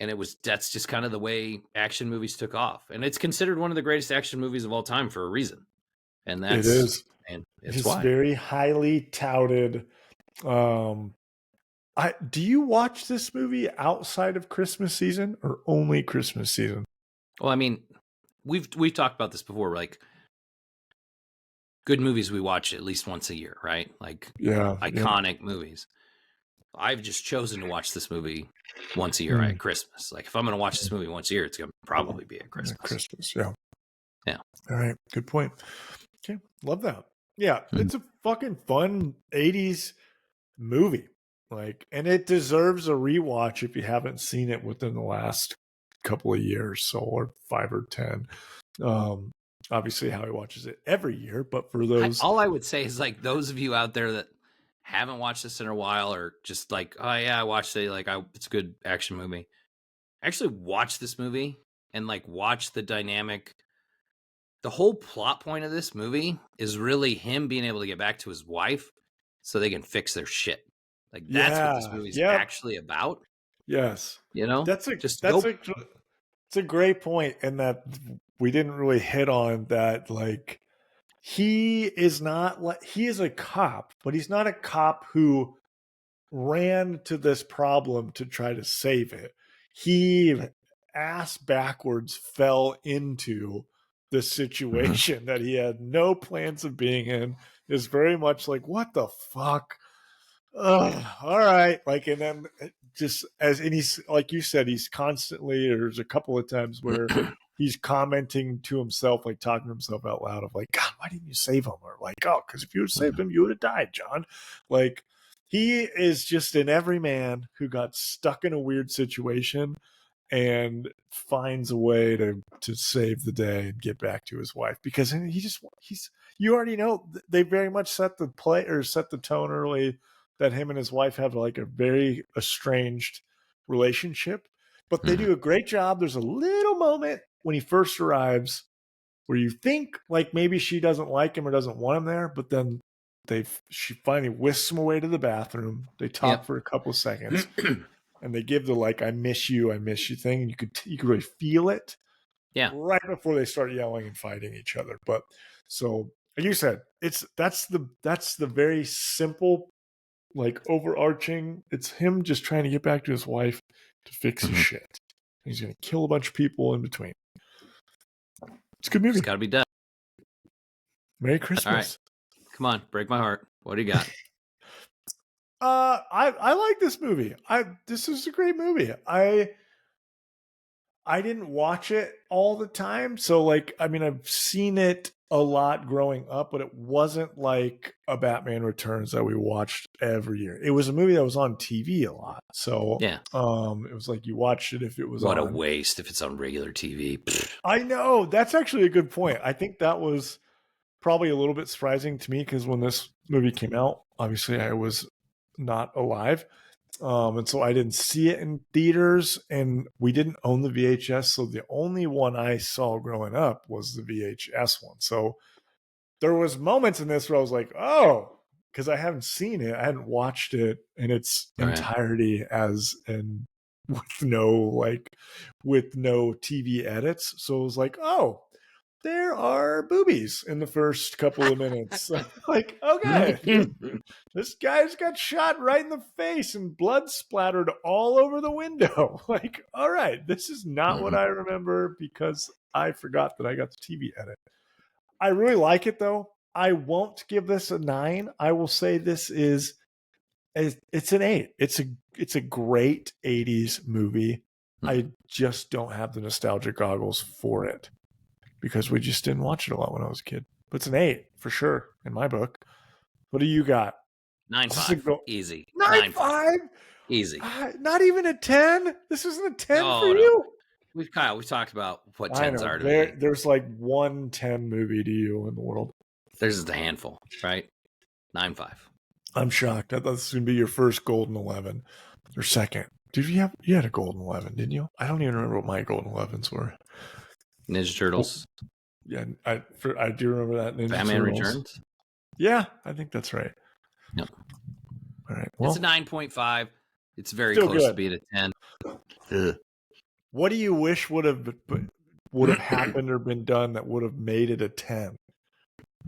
And that's just kind of the way action movies took off. And it's considered one of the greatest action movies of all time for a reason. And It is. And it's It's why. very highly touted. Do you watch this movie outside of Christmas season or only Christmas season? Well, I mean, we've talked about this before. Like good movies we watch at least once a year, right? Like iconic movies. I've just chosen to watch this movie once a year at Christmas. Like if I'm going to watch this movie once a year, it's going to probably be at Christmas. Christmas, yeah. Yeah. All right. Good point. Okay. Love that. Yeah. It's a fucking fun 80s movie. Like, and it deserves a rewatch if you haven't seen it within the last couple of years, so or 5 or 10. Obviously Howie watches it every year, but for those all I would say is like those of you out there that haven't watched this in a while or just like, oh yeah, I watched it, like it's a good action movie. Actually watch this movie and like watch the dynamic. The whole plot point of this movie is really him being able to get back to his wife so they can fix their shit. Like that's what this movie's actually about. Yes. It's a great point, and that we didn't really hit on that. Like he is a cop, but he's not a cop who ran to this problem to try to save it. He ass backwards fell into the situation that he had no plans of being in. Is very much like, what the fuck? All right. Like, and then just and he's like you said, he's constantly, there's a couple of times where he's commenting to himself, like talking to himself out loud of like, God, why didn't you save him? Or like, oh, because if you had saved him, you would have died, John. Like, he is just an everyman who got stuck in a weird situation and finds a way to save the day and get back to his wife, because he's you already know they very much set the tone early that him and his wife have like a very estranged relationship, but they do a great job. There's a little moment when he first arrives where you think like maybe she doesn't like him or doesn't want him there, but then she finally whisks him away to the bathroom. They talk for a couple of seconds and they give the like, I miss you thing. And you could really feel it. Yeah. Right before they start yelling and fighting each other. But so like you said, that's the very simple, like overarching. It's him just trying to get back to his wife to fix his shit. He's going to kill a bunch of people in between. It's a good movie. It's got to be done. Merry Christmas. All right. Come on, break my heart. What do you got? I like this movie. This is a great movie. I I didn't watch it all the time. So, like, I mean, I've seen it a lot growing up, but it wasn't like a Batman Returns that we watched every year. It was a movie that was on TV a lot. So, Yeah. it was like you watched it if it was What on. a waste if it's on regular TV. I know. That's actually a good point. I think that was probably a little bit surprising to me because when this movie came out, obviously I was not alive. And so I didn't see it in theaters, and we didn't own the VHS. So the only one I saw growing up was the VHS one. So there was moments in this where I was like, oh, because I haven't seen it. I hadn't watched it in its entirety with no TV edits. So it was like, oh, there are boobies in the first couple of minutes. Like, okay, this guy's got shot right in the face and blood splattered all over the window. Like, all right, this is not what I remember because I forgot that I got the TV edit. I really like it though. I won't give this a 9. I will say it's an 8. It's a great 80s movie. I just don't have the nostalgia goggles for it because we just didn't watch it a lot when I was a kid. But it's an 8 for sure in my book. What do you got? 9.5. Easy. 9.5? Easy. Not even a 10? This isn't a 10 for you? We've talked about what 10s are to me. There's like one 10 movie to you in the world. There's just a handful, right? 9.5. I'm shocked. I thought this was going to be your first golden 11 or second. Did you had a golden 11, didn't you? I don't even remember what my golden 11s were. Ninja Turtles. Yeah, I do remember that. Ninja Batman Turtles. Returns. Yeah, I think that's right. Yep. All right. Well, it's a 9.5. It's very close to being a 10. Ugh. What do you wish would have happened or been done that would have made it a 10?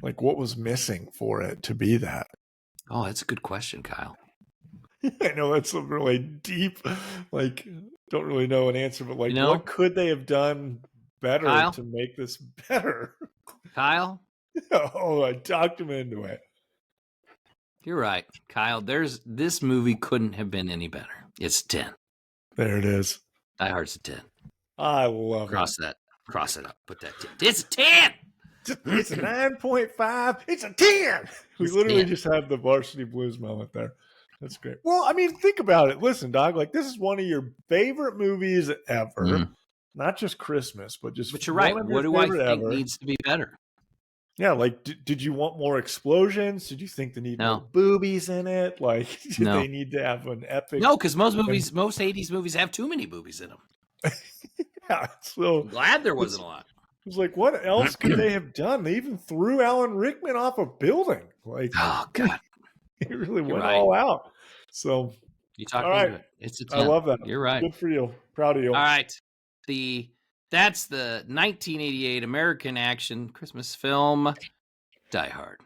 Like, what was missing for it to be that? Oh, that's a good question, Kyle. I know that's a really deep, like, don't really know an answer, but like, what could they have done better Kyle? to make this better? Kyle? Oh, I talked him into it. You're right, Kyle. This movie couldn't have been any better. It's 10. There it is. Die Hard's a 10. I love Cross it up. Put that 10. It's a 10. It's a 9.5. It's a 10. We literally just have the Varsity Blues moment there. That's great. Well, I mean, think about it. Listen, dog, like this is one of your favorite movies ever. Not just Christmas, but just. But you're right. What do I think needs to be better? Yeah, like, did you want more explosions? Did you think they need more boobies in it? Like, did they need to have an epic? No, because most 80s movies have too many boobies in them. Yeah, so I'm glad there wasn't a lot. It was like, what else could they have done? They even threw Alan Rickman off a building. Like, oh god, he really went all out. So you talk about it. It's a 10. I love that. You're right. Good for you. Proud of you. All right. That's the 1988 American action Christmas film, Die Hard.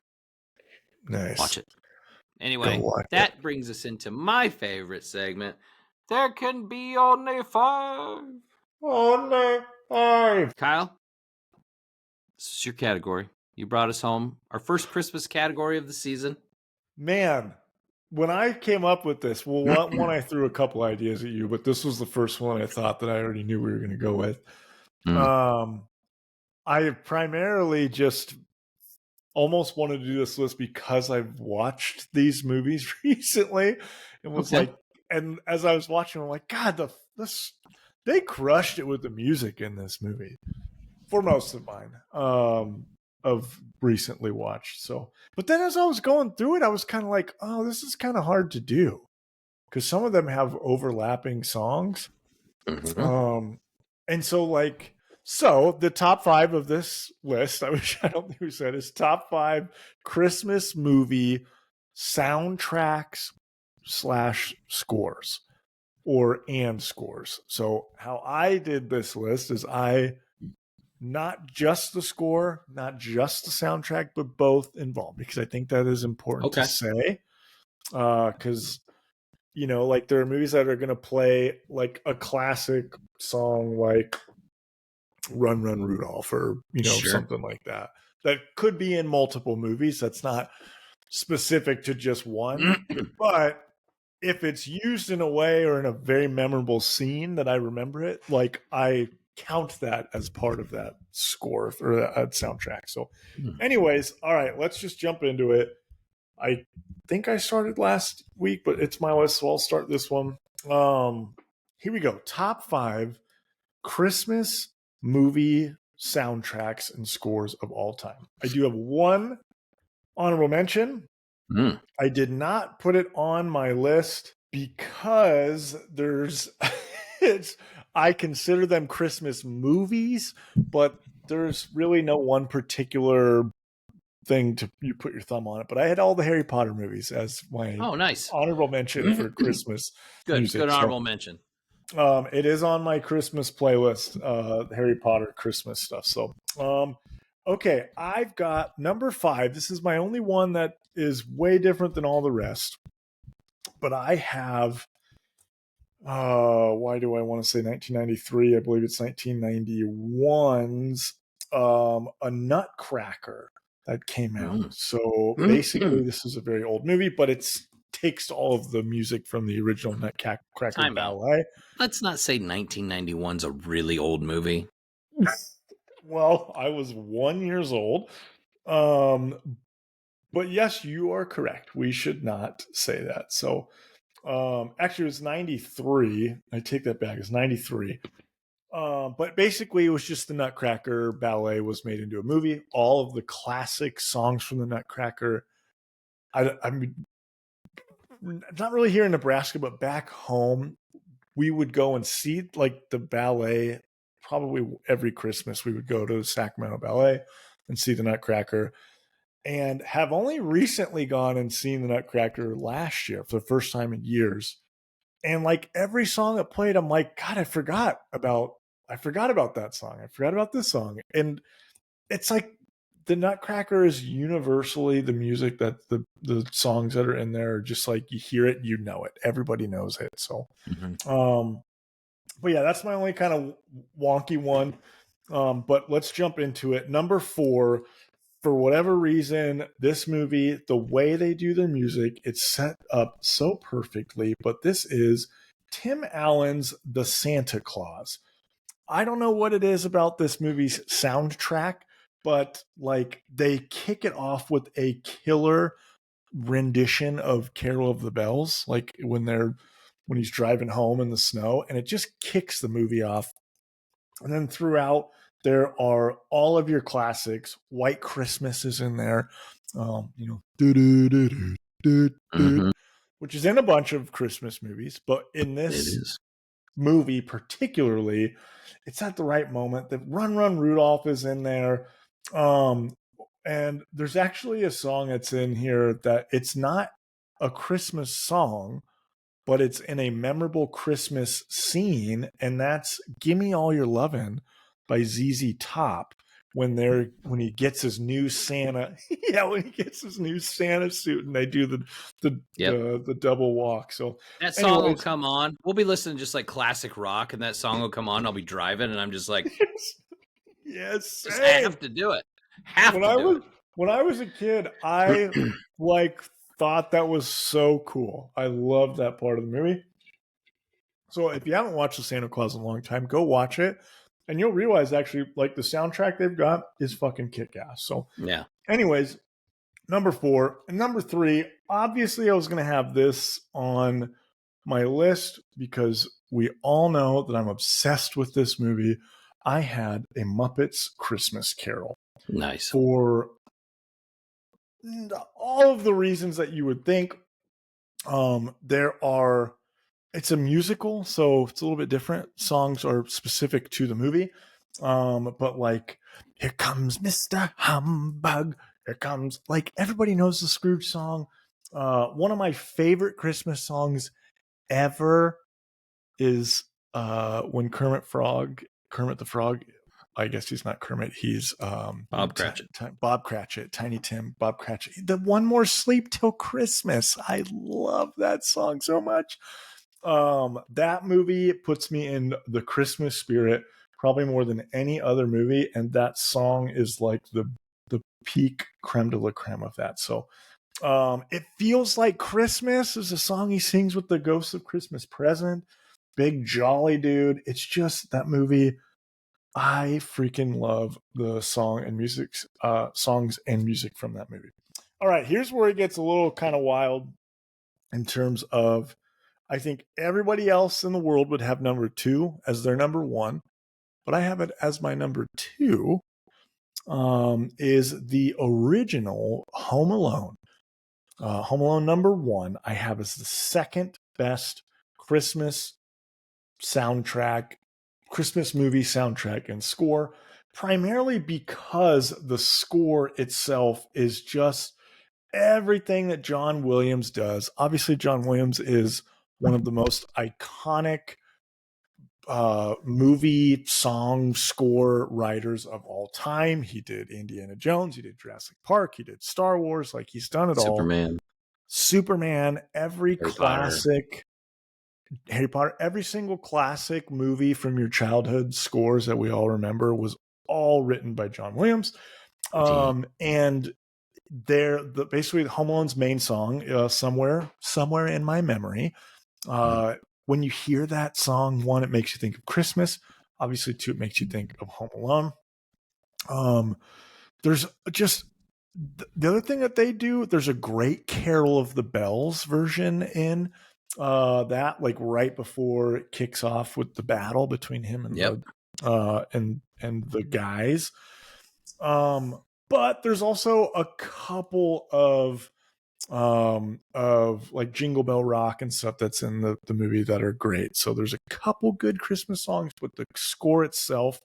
Nice. Watch it. Anyway, that brings us into my favorite segment. There can be only 5. Only 5. Kyle, this is your category. You brought us home. Our first Christmas category of the season. Man, when I came up with this, well, one I threw a couple ideas at you, but this was the first one I thought that I already knew we were going to go with. I primarily just almost wanted to do this list because I've watched these movies recently and was like, and as I was watching, I'm like, God, they crushed it with the music in this movie for most of mine of recently watched. So, but then as I was going through it, I was kind of like, oh, this is kind of hard to do because some of them have overlapping songs. And so like, so the top 5 of this list, I don't think we said, is top 5 Christmas movie soundtracks / scores and scores. So how I did this list is not just the score, not just the soundtrack, but both involved, because I think that is important to say. Because, like there are movies that are going to play like a classic song like Run, Run, Rudolph, or, something like that. That could be in multiple movies. That's not specific to just one. But if it's used in a way or in a very memorable scene that I remember it, like I count that as part of that score or that soundtrack. So, anyways, all right, let's just jump into it. I think I started last week, but it's my list, so I'll start this one. Here we go. Top 5 Christmas movie soundtracks and scores of all time. I do have one honorable mention. I did not put it on my list because there's I consider them Christmas movies, but there's really no one particular thing to you put your thumb on it. But I had all the Harry Potter movies as my nice honorable mention for Christmas music. Good honorable mention. It is on my Christmas playlist, Harry Potter Christmas stuff. So, okay, I've got number 5. This is my only one that is way different than all the rest. But I have, why do I want to say 1993? I believe it's 1991's A Nutcracker that came out. So basically, this is a very old movie, but it's takes all of the music from the original Nutcracker ballet. Let's not say 1991's a really old movie. Well, I was 1 year old. But yes, you are correct. We should not say that. So actually, it was 93. I take that back. It's 93. But basically, it was just the Nutcracker ballet was made into a movie. All of the classic songs from the Nutcracker. I'm not really here in Nebraska, but back home, we would go and see like the ballet. Probably every Christmas, we would go to the Sacramento Ballet and see the Nutcracker. And have only recently gone and seen the Nutcracker last year for the first time in years. And like every song that played, I'm like, God, I forgot about that song. I forgot about this song. And it's like the Nutcracker is universally the music that the songs that are in there are just like you hear it, you know it. Everybody knows it. So but yeah, that's my only kind of wonky one. But let's jump into it. Number 4, for whatever reason, this movie, the way they do their music, it's set up so perfectly. But this is Tim Allen's The Santa Claus. I don't know what it is about this movie's soundtrack, but like they kick it off with a killer rendition of Carol of the Bells, like when he's driving home in the snow, and it just kicks the movie off. And then throughout, there are all of your classics. White Christmas is in there, which is in a bunch of Christmas movies. But in this movie particularly, it's at the right moment. The Run Run Rudolph is in there. And there's actually a song that's in here that it's not a Christmas song, but it's in a memorable Christmas scene, and that's "Gimme All Your Lovin'" by ZZ Top when he gets his new Santa, when he gets his new Santa suit and they do the double walk. So that song will come on. We'll be listening to just like classic rock, and that song will come on. I'll be driving, and I'm just like, yes, just have to do it. When I was a kid, I like thought that was so cool. I loved that part of the movie. So if you haven't watched The Santa Claus in a long time, go watch it. And you'll realize actually like the soundtrack they've got is fucking kick-ass. So yeah. Anyways, number 4. And number 3, obviously I was going to have this on my list because we all know that I'm obsessed with this movie. I had A Muppets Christmas Carol. Nice. For all of the reasons that you would think. It's a musical, so it's a little bit different. Songs are specific to the movie. But like, here comes Mr. Humbug. Here comes, like, everybody knows the Scrooge song. One of my favorite Christmas songs ever is when Kermit the Frog, I guess he's not Kermit, he's Bob Cratchit. Bob Cratchit, Tiny Tim, Bob Cratchit. The One More Sleep Till Christmas. I love that song so much. That movie puts me in the Christmas spirit probably more than any other movie, and that song is like the peak creme de la creme of that. So It Feels Like Christmas is a song he sings with the Ghosts of Christmas Present. Big jolly dude. It's just that movie. I freaking love the songs and music from that movie. All right, here's where it gets a little kind of wild in terms of, I think everybody else in the world would have number 2 as their number 1, but I have it as my number 2, is the original Home Alone. Home Alone number 1, I have as the second best Christmas soundtrack, Christmas movie soundtrack and score, primarily because the score itself is just everything that John Williams does. Obviously, John Williams is one of the most iconic movie song score writers of all time. He did Indiana Jones, he did Jurassic Park, he did Star Wars. Like, he's done it all. Superman, every classic, Harry Potter, every single classic movie from your childhood scores that we all remember was all written by John Williams. And basically Home Alone's main song, somewhere in my memory, when you hear that song, 1, it makes you think of Christmas. Obviously, 2, it makes you think of Home Alone. There's just the other thing that they do. There's a great Carol of the Bells version in that, like right before it kicks off with the battle between him and and the guys. But there's also a couple of like Jingle Bell Rock and stuff that's in the movie that are great. So there's a couple good Christmas songs, but the score itself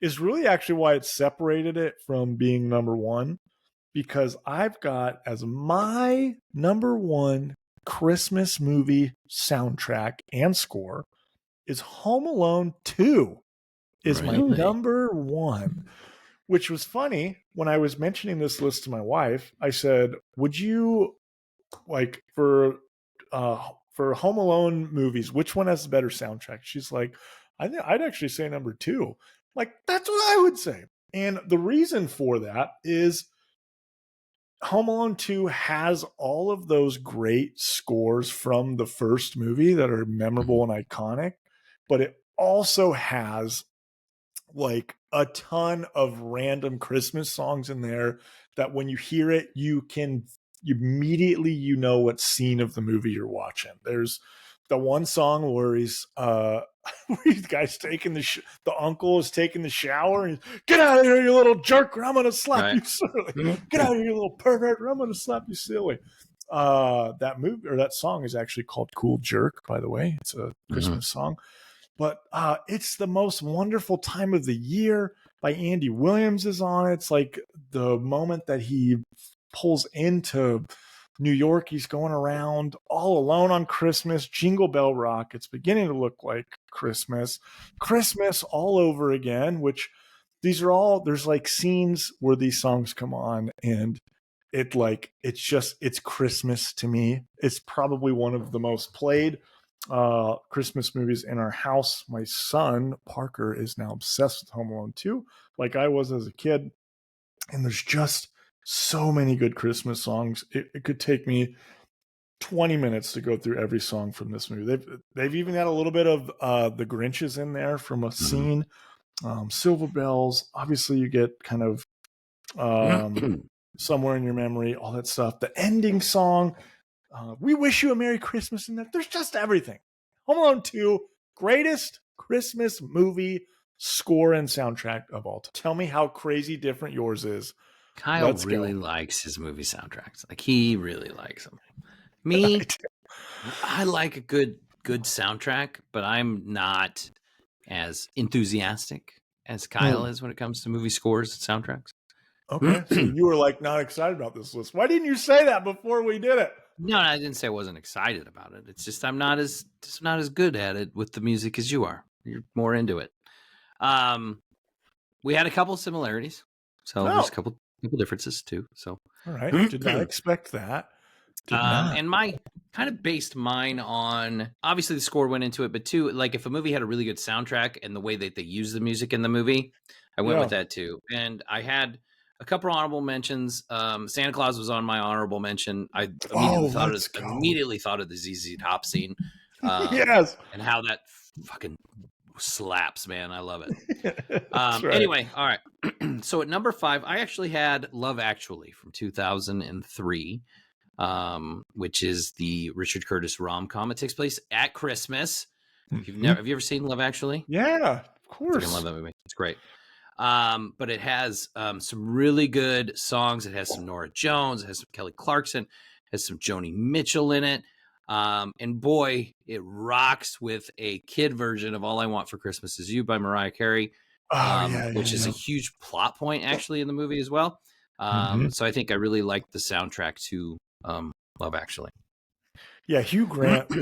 is really actually why it separated it from being number 1, because I've got as my number 1 Christmas movie soundtrack and score is Home Alone 2 is my number 1. Which was funny. When I was mentioning this list to my wife, I said, would you, like, for Home Alone movies, which one has the better soundtrack? She's like, I'd actually say number 2. Like, that's what I would say. And the reason for that is Home Alone 2 has all of those great scores from the first movie that are memorable and iconic, but it also has like a ton of random Christmas songs in there that when you hear it, you immediately know what scene of the movie you're watching. There's the one song where he's where the guy's taking the uncle is taking the shower and he's, get out of here, you little jerk, or I'm gonna slap you silly. Get out of here, you little pervert, or I'm gonna slap you silly. That movie or that song is actually called Cool Jerk, by the way. It's a Christmas song. But it's the most wonderful time of the year. By Andy Williams is on it. It's like the moment that he pulls into New York, he's going around all alone on Christmas. Jingle Bell Rock. It's beginning to look like Christmas. Christmas all over again, which these are all, there's like scenes where these songs come on and it's Christmas to me. It's probably one of the most played Christmas movies in our house. My son Parker is now obsessed with Home Alone 2, like I was as a kid. And there's just so many good Christmas songs. It could take me 20 minutes to go through every song from this movie. They've even got a little bit of the Grinches in there from a scene. Silver Bells, obviously you get kind of Somewhere in Your Memory, all that stuff. The ending song, We Wish You a Merry Christmas, in that there's just everything. Home Alone 2, greatest Christmas movie score and soundtrack of all time. Tell me how crazy different yours is. Kyle really likes his movie soundtracks. Like, he really likes them. Me, I like a good soundtrack, but I'm not as enthusiastic as Kyle is when it comes to movie scores and soundtracks. Okay, so you were like not excited about this list. Why didn't you say that before we did it? No, I didn't say I wasn't excited about it. It's just I'm not as good at it with the music as you are. You're more into it. We had a couple similarities, so there's a couple differences too. So all right, did not expect that. And my kind of based mine on, obviously the score went into it, but too, like if a movie had a really good soundtrack and the way that they use the music in the movie, I went with that too. And I had a couple honorable mentions. Santa Claus was on my honorable mention. I immediately thought of the ZZ Top scene. Yes. And how that fucking slaps, man. I love it. That's right. Anyway, all right. So at number 5, I actually had Love Actually from 2003, which is the Richard Curtis rom-com. It takes place at Christmas. Have you ever seen Love Actually? Yeah, of I course. freaking love that movie. It's great. But it has some really good songs. It has some Norah Jones. It has some Kelly Clarkson. It has some Joni Mitchell in it. And boy, it rocks with a kid version of All I Want for Christmas Is You by Mariah Carey, which is a huge plot point actually in the movie as well. So I think I really liked the soundtrack to Love Actually. Yeah, Hugh Grant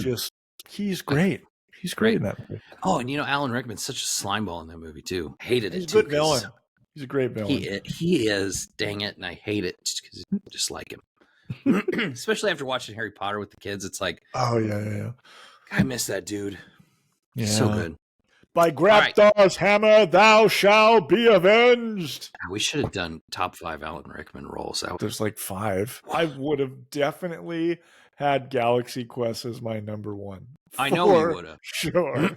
he's great. He's great in that movie. Oh, and Alan Rickman's such a slimeball in that movie too. Hated He's it a too. good villain. He's a great villain. He is, dang it, and I hate it just because I just like him. Especially after watching Harry Potter with the kids, it's like, oh yeah. I miss that dude. Yeah. So good. By Grabthar's hammer, thou shalt be avenged. We should have done top 5 Alan Rickman roles. There's like 5. I would have definitely had Galaxy Quest as my number 1. I know you would have. Sure.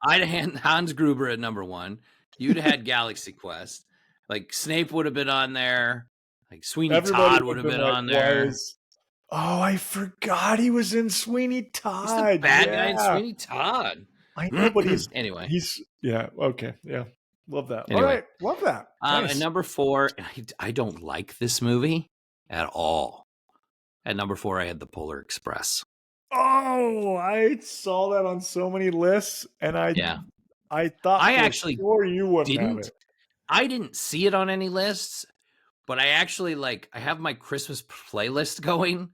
I'd have had Hans Gruber at number 1. You'd have had Galaxy Quest. Like Snape would have been on there. Like Sweeney Todd would have been on there. Oh, I forgot he was in Sweeney Todd. He's the bad guy in Sweeney Todd. I know, but he's okay. Yeah. Love that. Anyway. All right, love that. Nice. At number 4, I don't like this movie at all. At number 4, I had The Polar Express. Oh, I saw that on so many lists, and I thought I actually you wouldn't have it. I didn't see it on any lists, but I actually I have my Christmas playlist going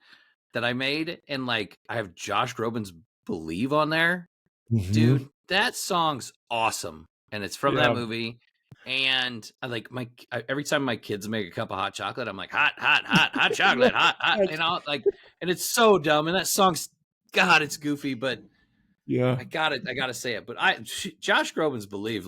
that I made, and I have Josh Groban's Believe on there. Mm-hmm. Dude, that song's awesome, and it's from that movie. And I every time my kids make a cup of hot chocolate, I'm like, hot chocolate, hot, and it's so dumb. And that song's, God, it's goofy, but I gotta say it. But Josh Groban's Believe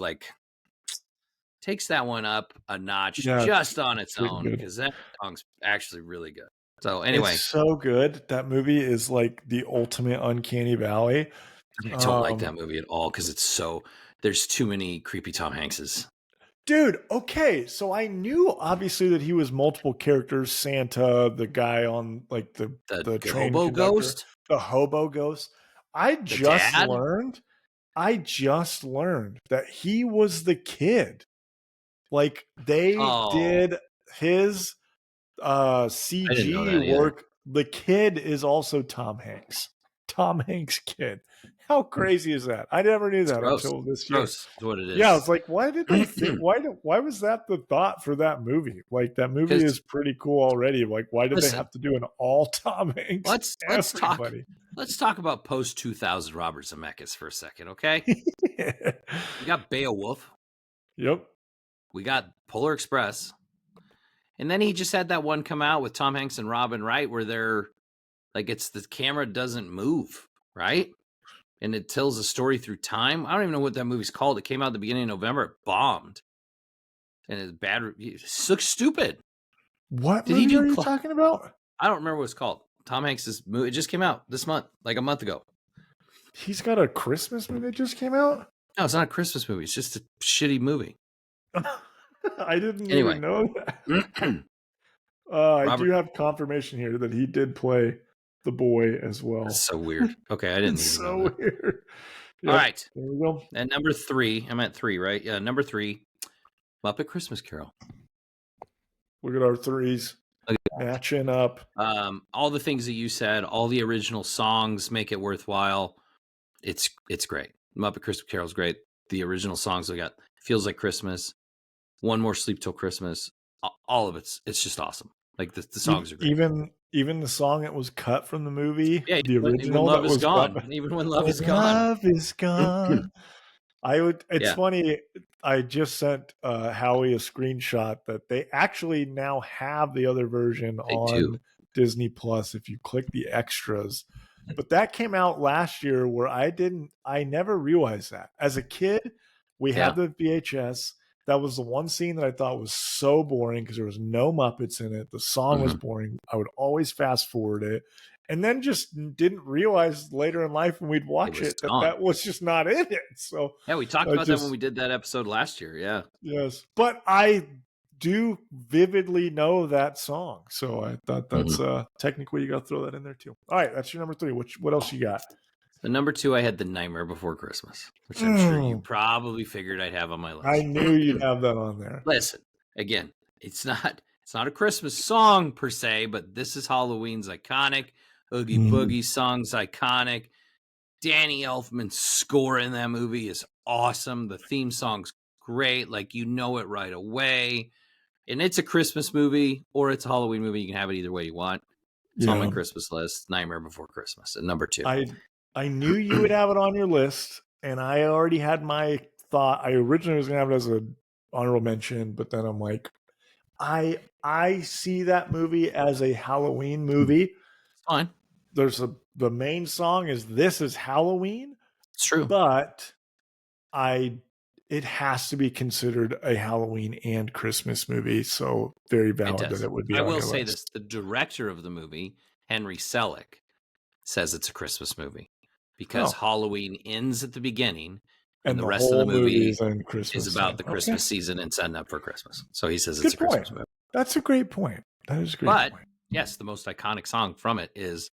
takes that one up a notch just on its own, because that song's actually really good. So anyway, it's so good. That movie is like the ultimate uncanny valley. I don't like that movie at all because there's too many creepy Tom Hankses. Dude, okay, so I knew obviously that he was multiple characters: Santa, the guy on the train hobo ghost, the hobo ghost. I just learned that he was the kid. Like they did his CG work. The kid is also Tom Hanks. Tom Hanks' kid. How crazy is that? I never knew that until this year. Gross is what it is. Yeah, it's like, why did they think? Why was that the thought for that movie? Like that movie is pretty cool already. Like, why did they have to do an all Tom Hanks? Let's talk about post 2000 Robert Zemeckis for a second, okay? We got Beowulf. Yep. We got Polar Express, and then he just had that one come out with Tom Hanks and Robin Wright, where they're it's the camera doesn't move, right? And it tells a story through time. I don't even know what that movie's called. It came out at the beginning of November. It bombed. And it's bad. It looks stupid. What movie are you talking about? I don't remember what it's called. Tom Hanks' movie. It just came out this month, a month ago. He's got a Christmas movie that just came out? No, it's not a Christmas movie. It's just a shitty movie. I didn't even know that. I do have confirmation here that he did play the boy as well. That's so weird. Okay, I didn't. It's so weird. Yep. All right. There we go. At number 3, I'm at 3, right? Yeah, number 3, Muppet Christmas Carol. Look at our 3s matching up. All the things that you said, all the original songs make it worthwhile. It's great. Muppet Christmas Carol is great. The original songs we got, Feels Like Christmas, One More Sleep Till Christmas. All of it's just awesome. The songs are great. Even the song that was cut from the movie, the original, Love Is Gone. Even when Love Is Gone. Love is gone. It's funny. I just sent Howie a screenshot that they actually now have the other version on Disney Plus if you click the extras. But that came out last year where I never realized that. As a kid, we had the VHS. That was the one scene that I thought was so boring because there was no Muppets in it. The song was boring. I would always fast forward it. and then just didn't realize later in life when we'd watch was it gone. that was just not in it. So Yeah, we talked about that when we did that episode last year. Yeah. Yes, but I do vividly know that song, so I thought that's technically you got to throw that in there too. All right, that's your number 3. What else you got? The number 2, I had The Nightmare Before Christmas, which I'm sure you probably figured I'd have on my list. I knew you'd have that on there. Listen, again, it's not a Christmas song per se, but This Is Halloween's iconic. Oogie Boogie song's iconic. Danny Elfman's score in that movie is awesome. The theme song's great. Like, you know it right away. And it's a Christmas movie or it's a Halloween movie. You can have it either way you want. It's on my Christmas list. Nightmare Before Christmas at number 2. I knew you would have it on your list, and I already had my thought. I originally was going to have it as an honorable mention, but then I'm like, I see that movie as a Halloween movie. It's fine. The main song is This Is Halloween. It's true. But it has to be considered a Halloween and Christmas movie, so very valid that it would be. I will say this: the director of the movie, Henry Selick, says it's a Christmas movie because Halloween ends at the beginning, and the rest of the movie is about the Christmas season and setting up for Christmas. So he says it's a Christmas movie. That's a great point. That is a great point. But yes, the most iconic song from it is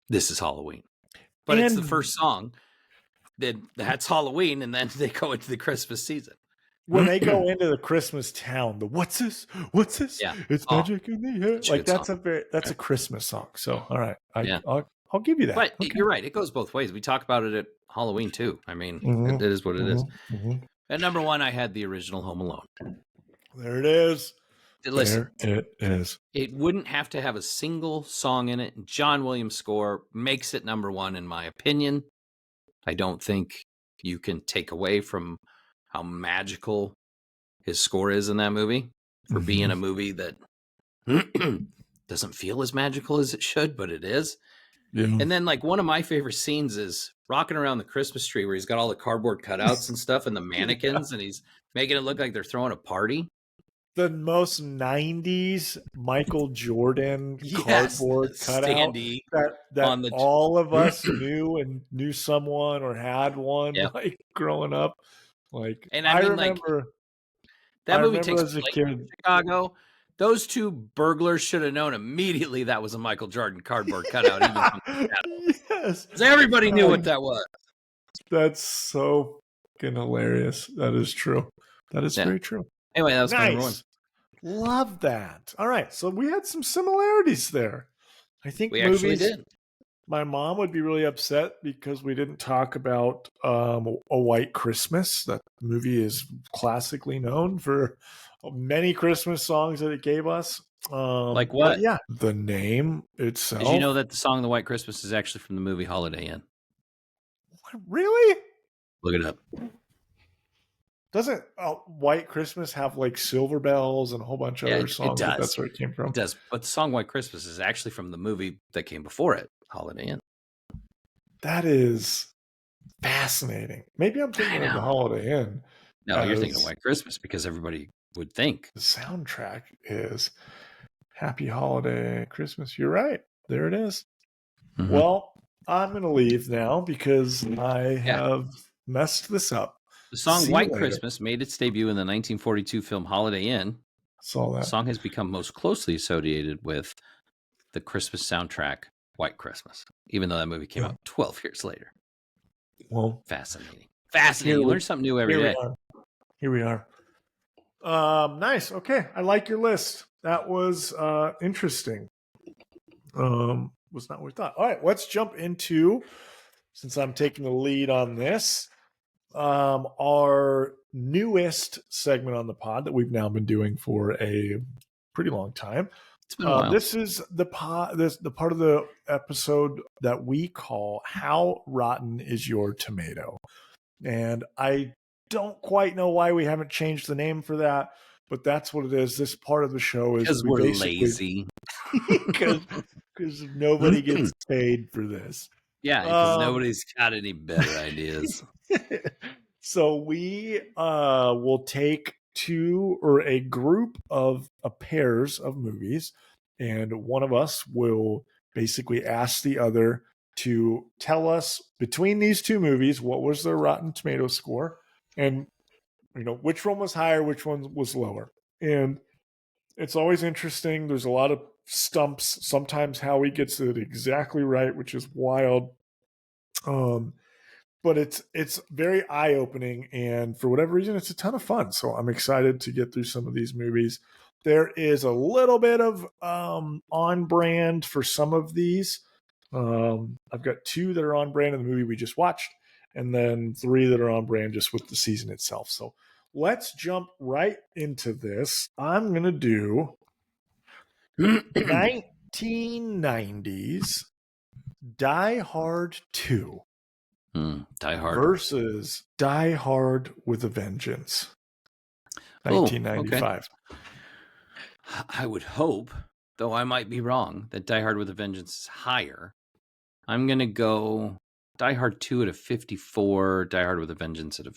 "This Is Halloween," but it's the first song. That's Halloween, and then they go into the Christmas season. When they go into the Christmas town, the what's this? What's this? Yeah. It's magic in the air. Like that's a Christmas song. So all right, I'll give you that. But you're right; it goes both ways. We talk about it at Halloween too. I mean, it is what it is. At number 1, I had the original Home Alone. There it is. Listen, there it is. It wouldn't have to have a single song in it. John Williams' score makes it number 1 in my opinion. I don't think you can take away from how magical his score is in that movie for being a movie that doesn't feel as magical as it should, but it is. Yeah. And then like one of my favorite scenes is rocking around the Christmas tree where he's got all the cardboard cutouts and stuff and the mannequins and he's making it look like they're throwing a party. The most 90s Michael Jordan cardboard cutout that all of us knew someone or had one like growing up. Like, and I remember that movie takes place in Chicago. Those 2 burglars should have known immediately that was a Michael Jordan cardboard cutout. Yes, because everybody knew what that was. That's so fucking hilarious. That is true. That is very true. Anyway, that was my number 1. Love that. All right, so we had some similarities there. I think we actually did. My mom would be really upset because we didn't talk about A White Christmas. That movie is classically known for many Christmas songs that it gave us. Like what? Yeah, the name itself. Did you know that the song "The White Christmas" is actually from the movie Holiday Inn? Really? Look it up. Doesn't White Christmas have like Silver Bells and a whole bunch of other songs? It does. That's where it came from. It does. But the song White Christmas is actually from the movie that came before it, Holiday Inn. That is fascinating. Maybe I'm thinking of the Holiday Inn. No, you're thinking of White Christmas because everybody would think. The soundtrack is Happy Holiday Christmas. You're right. There it is. Mm-hmm. Well, I'm going to leave now because I have messed this up. The song White Christmas made its debut in the 1942 film Holiday Inn. Saw that. The song has become most closely associated with the Christmas soundtrack White Christmas, even though that movie came out 12 years later. Well, fascinating. You learn something new every day. Here we are. Nice. Okay. I like your list. That was interesting. Was not what we thought. All right. Let's jump into, since I'm taking the lead on this, our newest segment on the pod that we've now been doing for a pretty long time. It's been a while. This is the part of the episode that we call "How Rotten Is Your Tomato?" And I don't quite know why we haven't changed the name for that, but that's what it is. This part of the show is because we're lazy. Because nobody gets paid for this. Yeah, because nobody's got any better ideas. So we will take two or a group of pairs of movies, and one of us will basically asked the other to tell us between these two movies what was their Rotten Tomato score, and which one was higher, which one was lower. And it's always interesting. There's a lot of stumps. Sometimes Howie gets it exactly right, which is wild. But it's very eye opening, and for whatever reason, it's a ton of fun. So I'm excited to get through some of these movies. There is a little bit of on brand for some of these. I've got 2 that are on brand in the movie we just watched, and then 3 that are on brand just with the season itself. So let's jump right into this. I'm gonna do 1990s Die Hard 2. Die Hard versus Die Hard with a Vengeance. 1995. Okay. I would hope, though I might be wrong, that Die Hard with a Vengeance is higher. I'm going to go Die Hard 2 at a 54, Die Hard with a Vengeance at a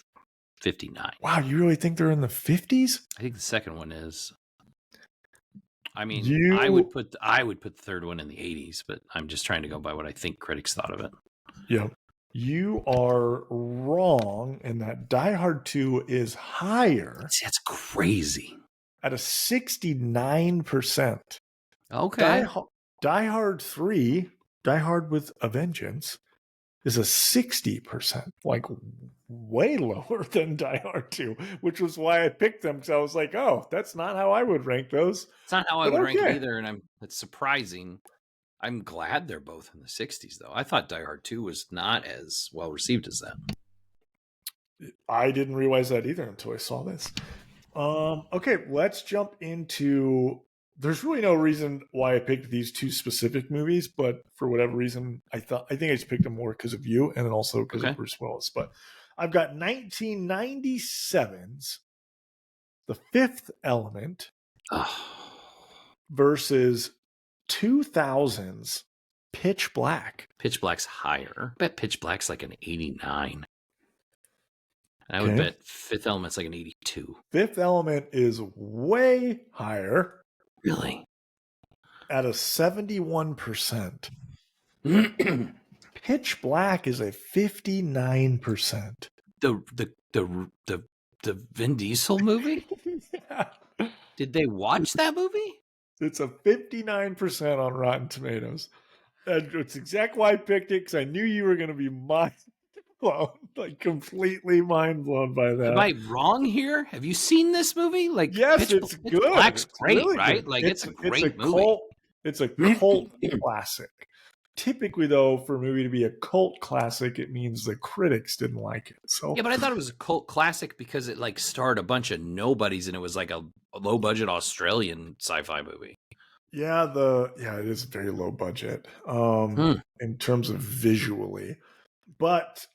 59. Wow, you really think they're in the 50s? I think the second one is. I mean, I would put the third one in the 80s, but I'm just trying to go by what I think critics thought of it. Yep. You are wrong in that Die Hard 2 is higher. That's crazy. At a 69%. Okay. Die Hard 3, Die Hard with a Vengeance, is a 60%. Like way lower than Die Hard 2, which was why I picked them, because I was like, oh, that's not how I would rank those. It's not how I would rank it either, and it's surprising. I'm glad they're both in the 60s, though. I thought Die Hard 2 was not as well received as that. I didn't realize that either until I saw this. Okay, let's jump into. There's really no reason why I picked these 2 specific movies, but for whatever reason, I think I just picked them more because of you, and then also because of Bruce Willis. But I've got 1997's The Fifth Element versus 2000's Pitch Black. Pitch Black's higher. I bet Pitch Black's like an 89. And I would bet Fifth Element's like an 82. Fifth Element is way higher. Really? At a 71%. Pitch Black is a 59%. The Vin Diesel movie? Yeah. Did they watch that movie? It's a 59% on Rotten Tomatoes. And it's exactly why I picked it, because I knew you were going to be mind blown, like completely mind blown by that. Am I wrong here? Have you seen this movie? Like, yes, it's good. Pitch Black's great, really right? Good. Like, it's a great movie. It's a cult classic. Typically, though, for a movie to be a cult classic, it means the critics didn't like it. So yeah, but I thought it was a cult classic because it like starred a bunch of nobodies, and it was like a low budget Australian sci-fi movie. Yeah, it is very low budget in terms of visually. But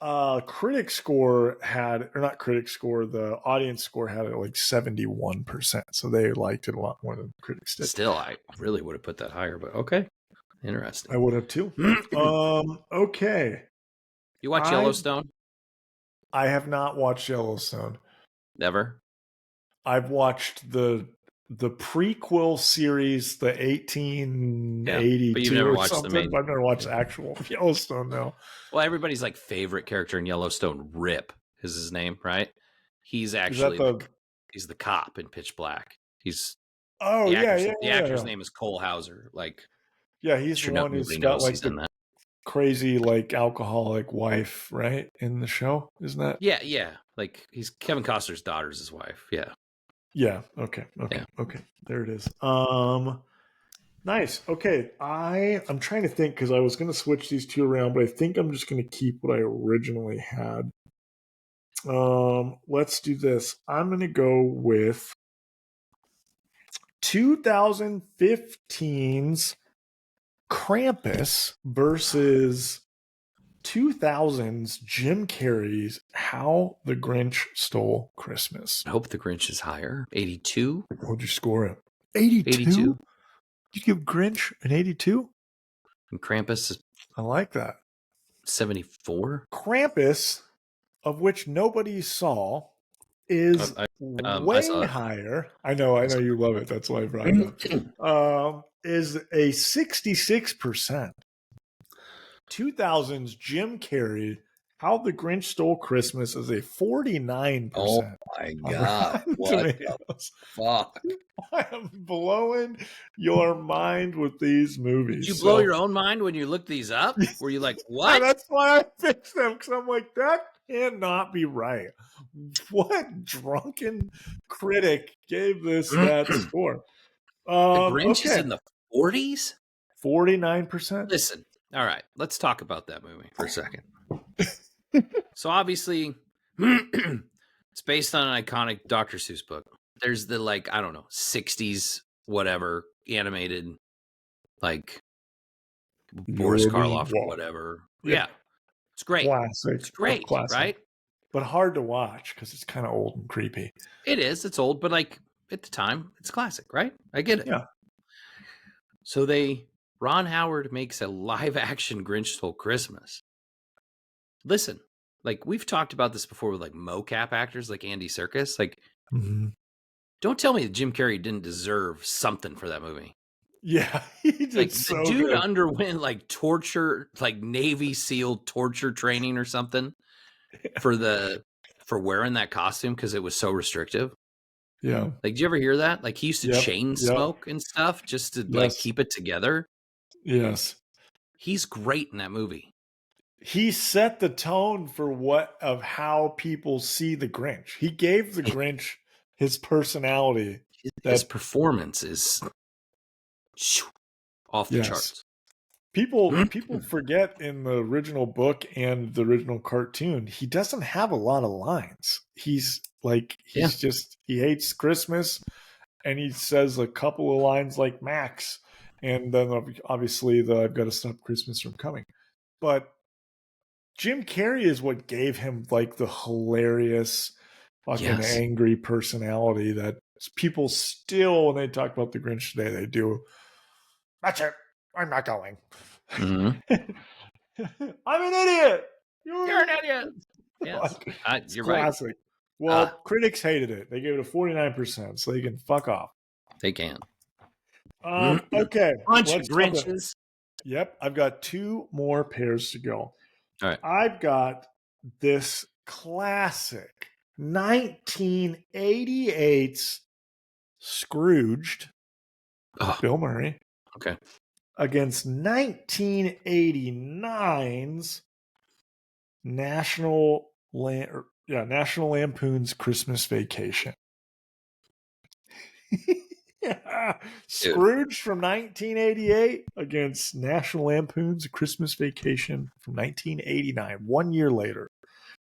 critic score the audience score had it like 71%. So they liked it a lot more than critics did. Still, I really would have put that higher, but okay. Interesting. I would have too. Okay. You watch Yellowstone? I have not watched Yellowstone. Never? I've watched the prequel series, the 1882 but you've never or watched something. the main. I've never watched actual Yellowstone, no. Well, everybody's like favorite character in Yellowstone, Rip is his name, right? He's actually he's the cop in Pitch Black. He's the actor's name is Cole Hauser. Like, yeah, he's the one who's got like the crazy like alcoholic wife, right, in the show, isn't that? Yeah. Like he's Kevin Costner's daughter's his wife. Yeah. Yeah. Okay. There it is. Nice. Okay. I'm trying to think, because I was going to switch these 2 around, but I think I'm just going to keep what I originally had. Let's do this. I'm going to go with 2015's Krampus versus 2000's Jim Carrey's How the Grinch Stole Christmas. I hope the Grinch is higher. 82? What'd you score it? 82? You give Grinch an 82? And Krampus is... I like that. 74? Krampus, of which nobody saw, is I way saw it. higher. I know you love it. That's why I brought it up. Is a 66%. 2000's Jim Carrey, How the Grinch Stole Christmas is a 49% Oh my on God. Rotten What the Tomatoes. fuck? I am blowing your mind with these movies. Did you blow your own mind when you looked these up? Were you like, what? That's why I fixed them, because I'm like, that cannot be right. What drunken critic gave this that score? The Grinch is Okay. in the 40s? 49%. Listen, all right, let's talk about that movie for a second. So obviously, it's based on an iconic Dr. Seuss book. There's the, like, I don't know, 60s, whatever, animated, like, Boris Karloff or whatever. Yeah. It's great. Classic. It's great, Classic. right? But hard to watch because it's kind of old and creepy. It is. It's old, but, like, at the time, it's classic, right? I get it. Yeah. So Ron Howard makes a live-action Grinch Stole Christmas. Listen, like, we've talked about this before with, like, mocap actors like Andy Serkis. Like, don't tell me that Jim Carrey didn't deserve something for that movie. Yeah, he did Like, so the dude good. underwent, like, torture, like, Navy SEAL torture training or something for wearing that costume because it was so restrictive. Yeah. Like, did you ever hear that? Like, he used to chain smoke and stuff just to, like, keep it together. Yes. He's great in that movie. He set the tone for how people see the Grinch. He gave the Grinch his personality. His performance is off the charts. People forget in the original book and the original cartoon, he doesn't have a lot of lines. He hates Christmas, and he says a couple of lines like Max, and then obviously I've got to stop Christmas from coming. But Jim Carrey is what gave him, like, the hilarious fucking angry personality that people still, when they talk about the Grinch today, they do. That's it. I'm not going. I'm an idiot. You're an idiot. Yes. You're classic. Right. Well, critics hated it. They gave it a 49%, so they can fuck off. They can. Okay. Bunch of Grinches. Yep. I've got two more pairs to go. All right. I've got this classic 1988's Scrooged, Bill Murray. Okay. Against 1989's National Lampoon's Christmas Vacation. Scrooge from 1988 against National Lampoon's Christmas Vacation from 1989, 1 year later,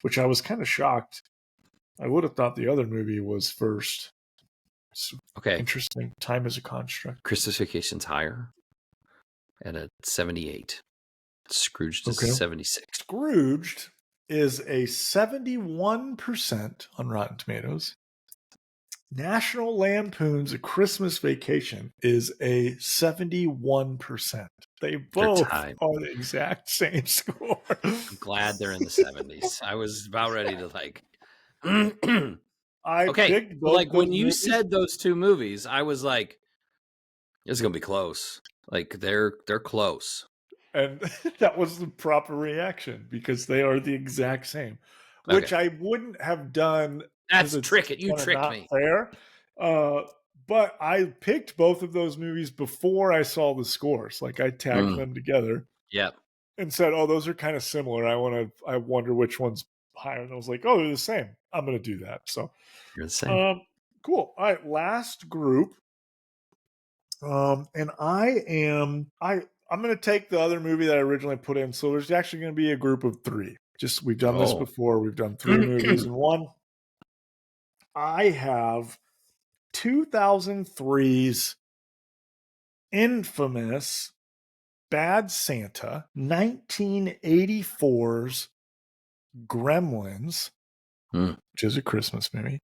which I was kind of shocked. I would have thought the other movie was first. Okay. Interesting. Time is a construct. Christmas Vacation's higher at a 78. Scrooged is 76. Scrooged is a 71% on Rotten Tomatoes. National Lampoon's A Christmas Vacation is a 71%. They both are the exact same score. I'm glad they're in the 70s. I was about ready to, like... picked both. Like, when you said those two movies, I was like, this is going to be close. Like, they're close. And that was the proper reaction because they are the exact same, which I wouldn't have done. That's trick it. You tricked me. Fair. But I picked both of those movies before I saw the scores. Like, I tagged them together. Yep. And said, "Oh, those are kind of similar. I wonder which one's higher." And I was like, "Oh, they're the same. I'm going to do that." So you're the same. Cool. All right, last group. And I'm going to take the other movie that I originally put in. So there's actually going to be a group of three. We've done this before. We've done three movies in one. I have 2003's infamous Bad Santa, 1984's Gremlins, which is a Christmas movie,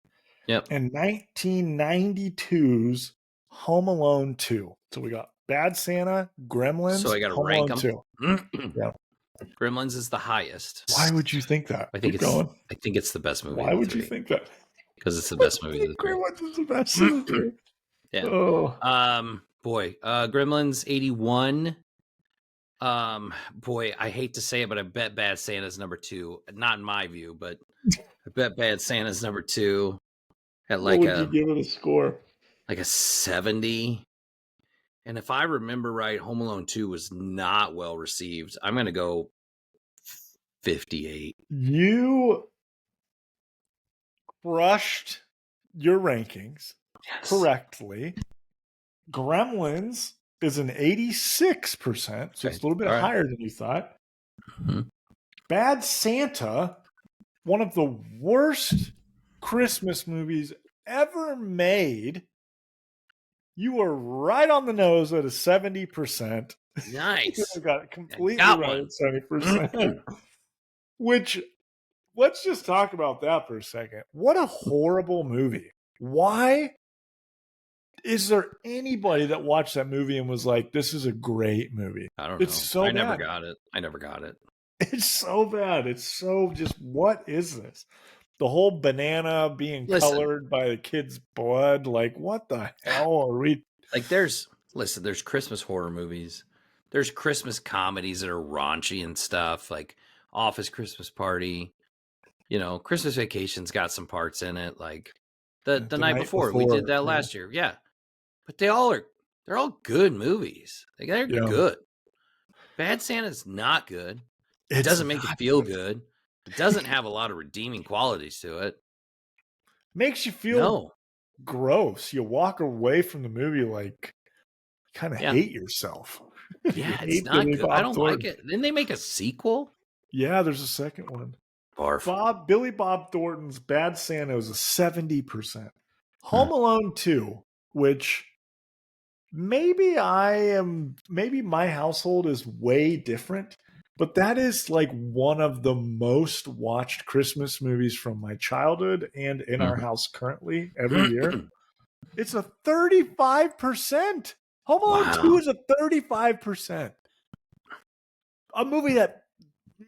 and 1992's Home Alone 2. So we got Bad Santa, Gremlins, so I got to rank them. Yeah. Gremlins is the highest. Why would you think that? I think it's the best movie. Why would you think that? because it's the best movie of the three. Gremlins is the best of the three. Yeah. Oh. Gremlins 81. Boy, I hate to say it, but I bet Bad Santa's number 2. Not in my view, but I bet Bad Santa's number 2 at What would you give it a score? like a 70. And if I remember right, Home Alone 2 was not well received. I'm going to go 58. You crushed your rankings correctly. Gremlins is an 86%, so it's a little bit higher than you thought. Mm-hmm. Bad Santa, one of the worst Christmas movies ever made. You were right on the nose at a 70%. Nice. You got it completely right at 70%. Which, let's just talk about that for a second. What a horrible movie. Why is there anybody that watched that movie and was like, this is a great movie? I don't know. It's so bad. Never got it. I never got it. It's so bad. It's so just, what is this? The whole banana being colored by the kid's blood. Like, what the hell are we? Like, there's Christmas horror movies. There's Christmas comedies that are raunchy and stuff, like Office Christmas Party. You know, Christmas Vacation's got some parts in it. Like the night before, we did that last year. Yeah. But they're all good movies. Like, they're good. Bad Santa's not good. It doesn't make you feel good. It doesn't have a lot of redeeming qualities to it. Makes you feel gross. You walk away from the movie like you kind of hate yourself. Yeah, it's not good. I don't like it. Didn't they make a sequel? Yeah, there's a second one. Barf. Billy Bob Thornton's Bad Santa was a 70%. Home Alone 2, which maybe my household is way different. But that is like one of the most watched Christmas movies from my childhood and in our house currently every year. It's a 35%. Home Alone 2 is a 35%. A movie that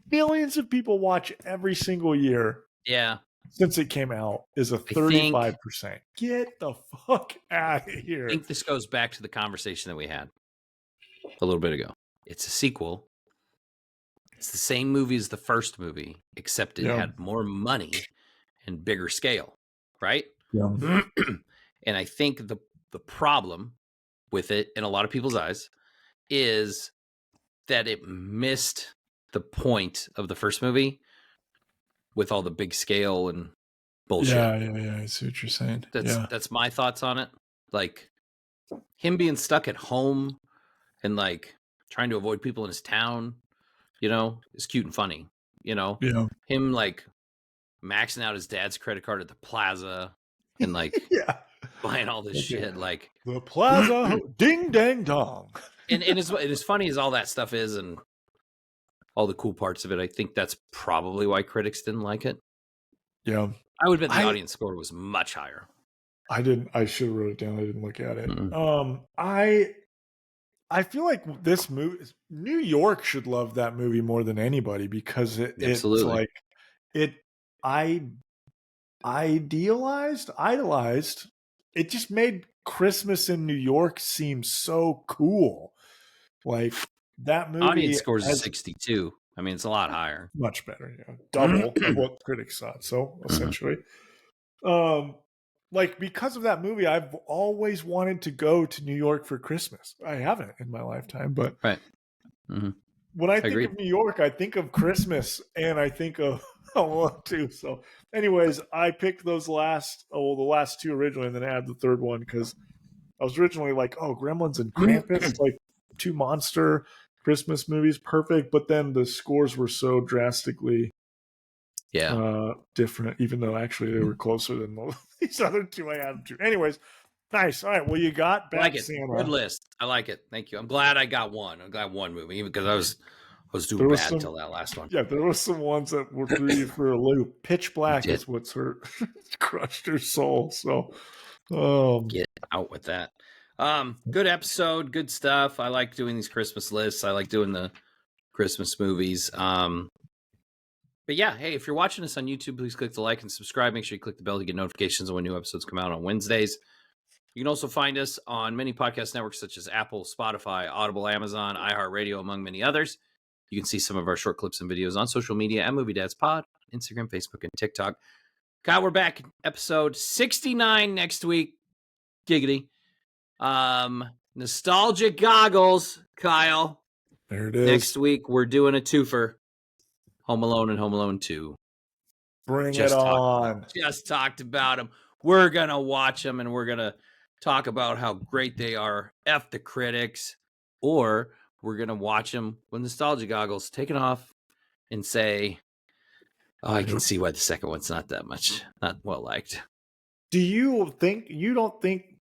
millions of people watch every single year. Yeah. Since it came out is a 35%. Get the fuck out of here. I think this goes back to the conversation that we had a little bit ago. It's a sequel. It's the same movie as the first movie, except it had more money and bigger scale, right? Yeah. And I think the problem with it, in a lot of people's eyes, is that it missed the point of the first movie with all the big scale and bullshit. Yeah. I see what you're saying. That's my thoughts on it. Like, him being stuck at home and like trying to avoid people in his town, you know, is cute and funny. You know, him like maxing out his dad's credit card at the plaza and like buying all this shit, like the plaza, ding dang dong. And as funny as all that stuff is, and all the cool parts of it, I think that's probably why critics didn't like it. Yeah, I would bet the audience score was much higher. I should have wrote it down. I didn't look at it. I feel like this movie, New York should love that movie more than anybody because it's like I idolized. It just made Christmas in New York seem so cool. Like, that movie audience scores is 62. I mean, it's a lot higher. Much better, double of what critics thought. So essentially, like, because of that movie, I've always wanted to go to New York for Christmas. I haven't in my lifetime, but when I think of New York, I think of Christmas and I think of Home too. So anyways, I picked the last two originally, and then I had the third one because I was originally like, Gremlins and Krampus, like 2 monster Christmas movies, perfect. But then the scores were so drastically different, even though actually they were closer than these other 2 I added to. Anyways, nice. All right, well, you got Bad Santa. Good list. I like it. Thank you. I'm glad I got one. I got one movie, even because I was doing bad until that last one. Yeah, there were some ones that were threw you for a loop. Pitch Black is what's crushed your soul. So get out with that. Good episode, good stuff. I like doing these Christmas lists. I like doing the Christmas movies. But yeah, hey, if you're watching us on YouTube, please click the like and subscribe. Make sure you click the bell to get notifications when new episodes come out on Wednesdays. You can also find us on many podcast networks such as Apple, Spotify, Audible, Amazon, iHeartRadio, among many others. You can see some of our short clips and videos on social media at Movie Dads Pod, Instagram, Facebook, and TikTok. Kyle, we're back. Episode 69 next week. Giggity. Nostalgia goggles, Kyle. There it is. Next week, we're doing a twofer. Home Alone and Home Alone 2. Bring it on. Just talked about them. We're going to watch them, and we're going to talk about how great they are. F the critics. Or we're going to watch them with nostalgia goggles, take it off, and say, oh, I can see why the second one's not well liked. Do you think you don't think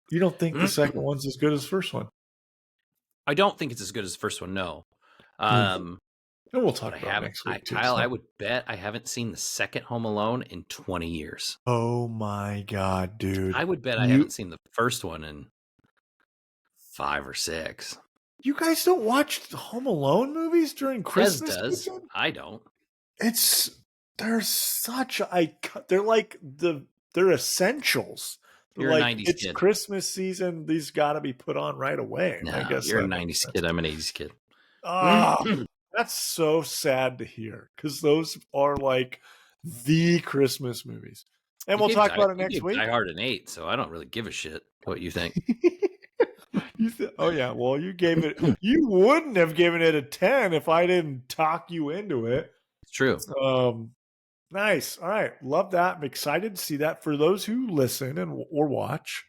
the second one's as good as the first one? I don't think it's as good as the first one, no. And we'll talk about it next week too. Kyle, I would bet I haven't seen the second Home Alone in 20 years. Oh my God, dude. I would bet I haven't seen the first one in 5 or 6. You guys don't watch Home Alone movies during Christmas? Does. I don't. They're essentials. You're a 90s it's kid. Christmas season. These got to be put on right away. No, I guess you're a 90s kid. I'm an 80s kid. That's so sad to hear because those are like the Christmas movies. And we'll talk about it next week. Die Hard an 8, so I don't really give a shit what you think. Oh yeah, well you gave it. You wouldn't have given it a 10 if I didn't talk you into it. It's true. Nice. All right, love that. I'm excited to see that. For those who listen or watch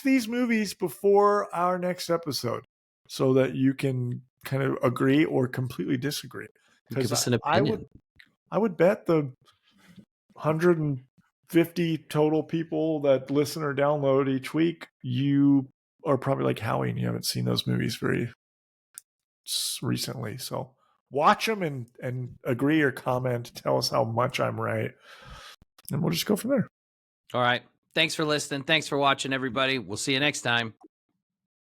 these movies before our next episode, so that you can kind of agree or completely disagree. Give us an opinion. I would bet the 150 total people that listen or download each week, you are probably like Howie and you haven't seen those movies very recently. So watch them and agree or comment. Tell us how much I'm right. And we'll just go from there. All right. Thanks for listening. Thanks for watching, everybody. We'll see you next time.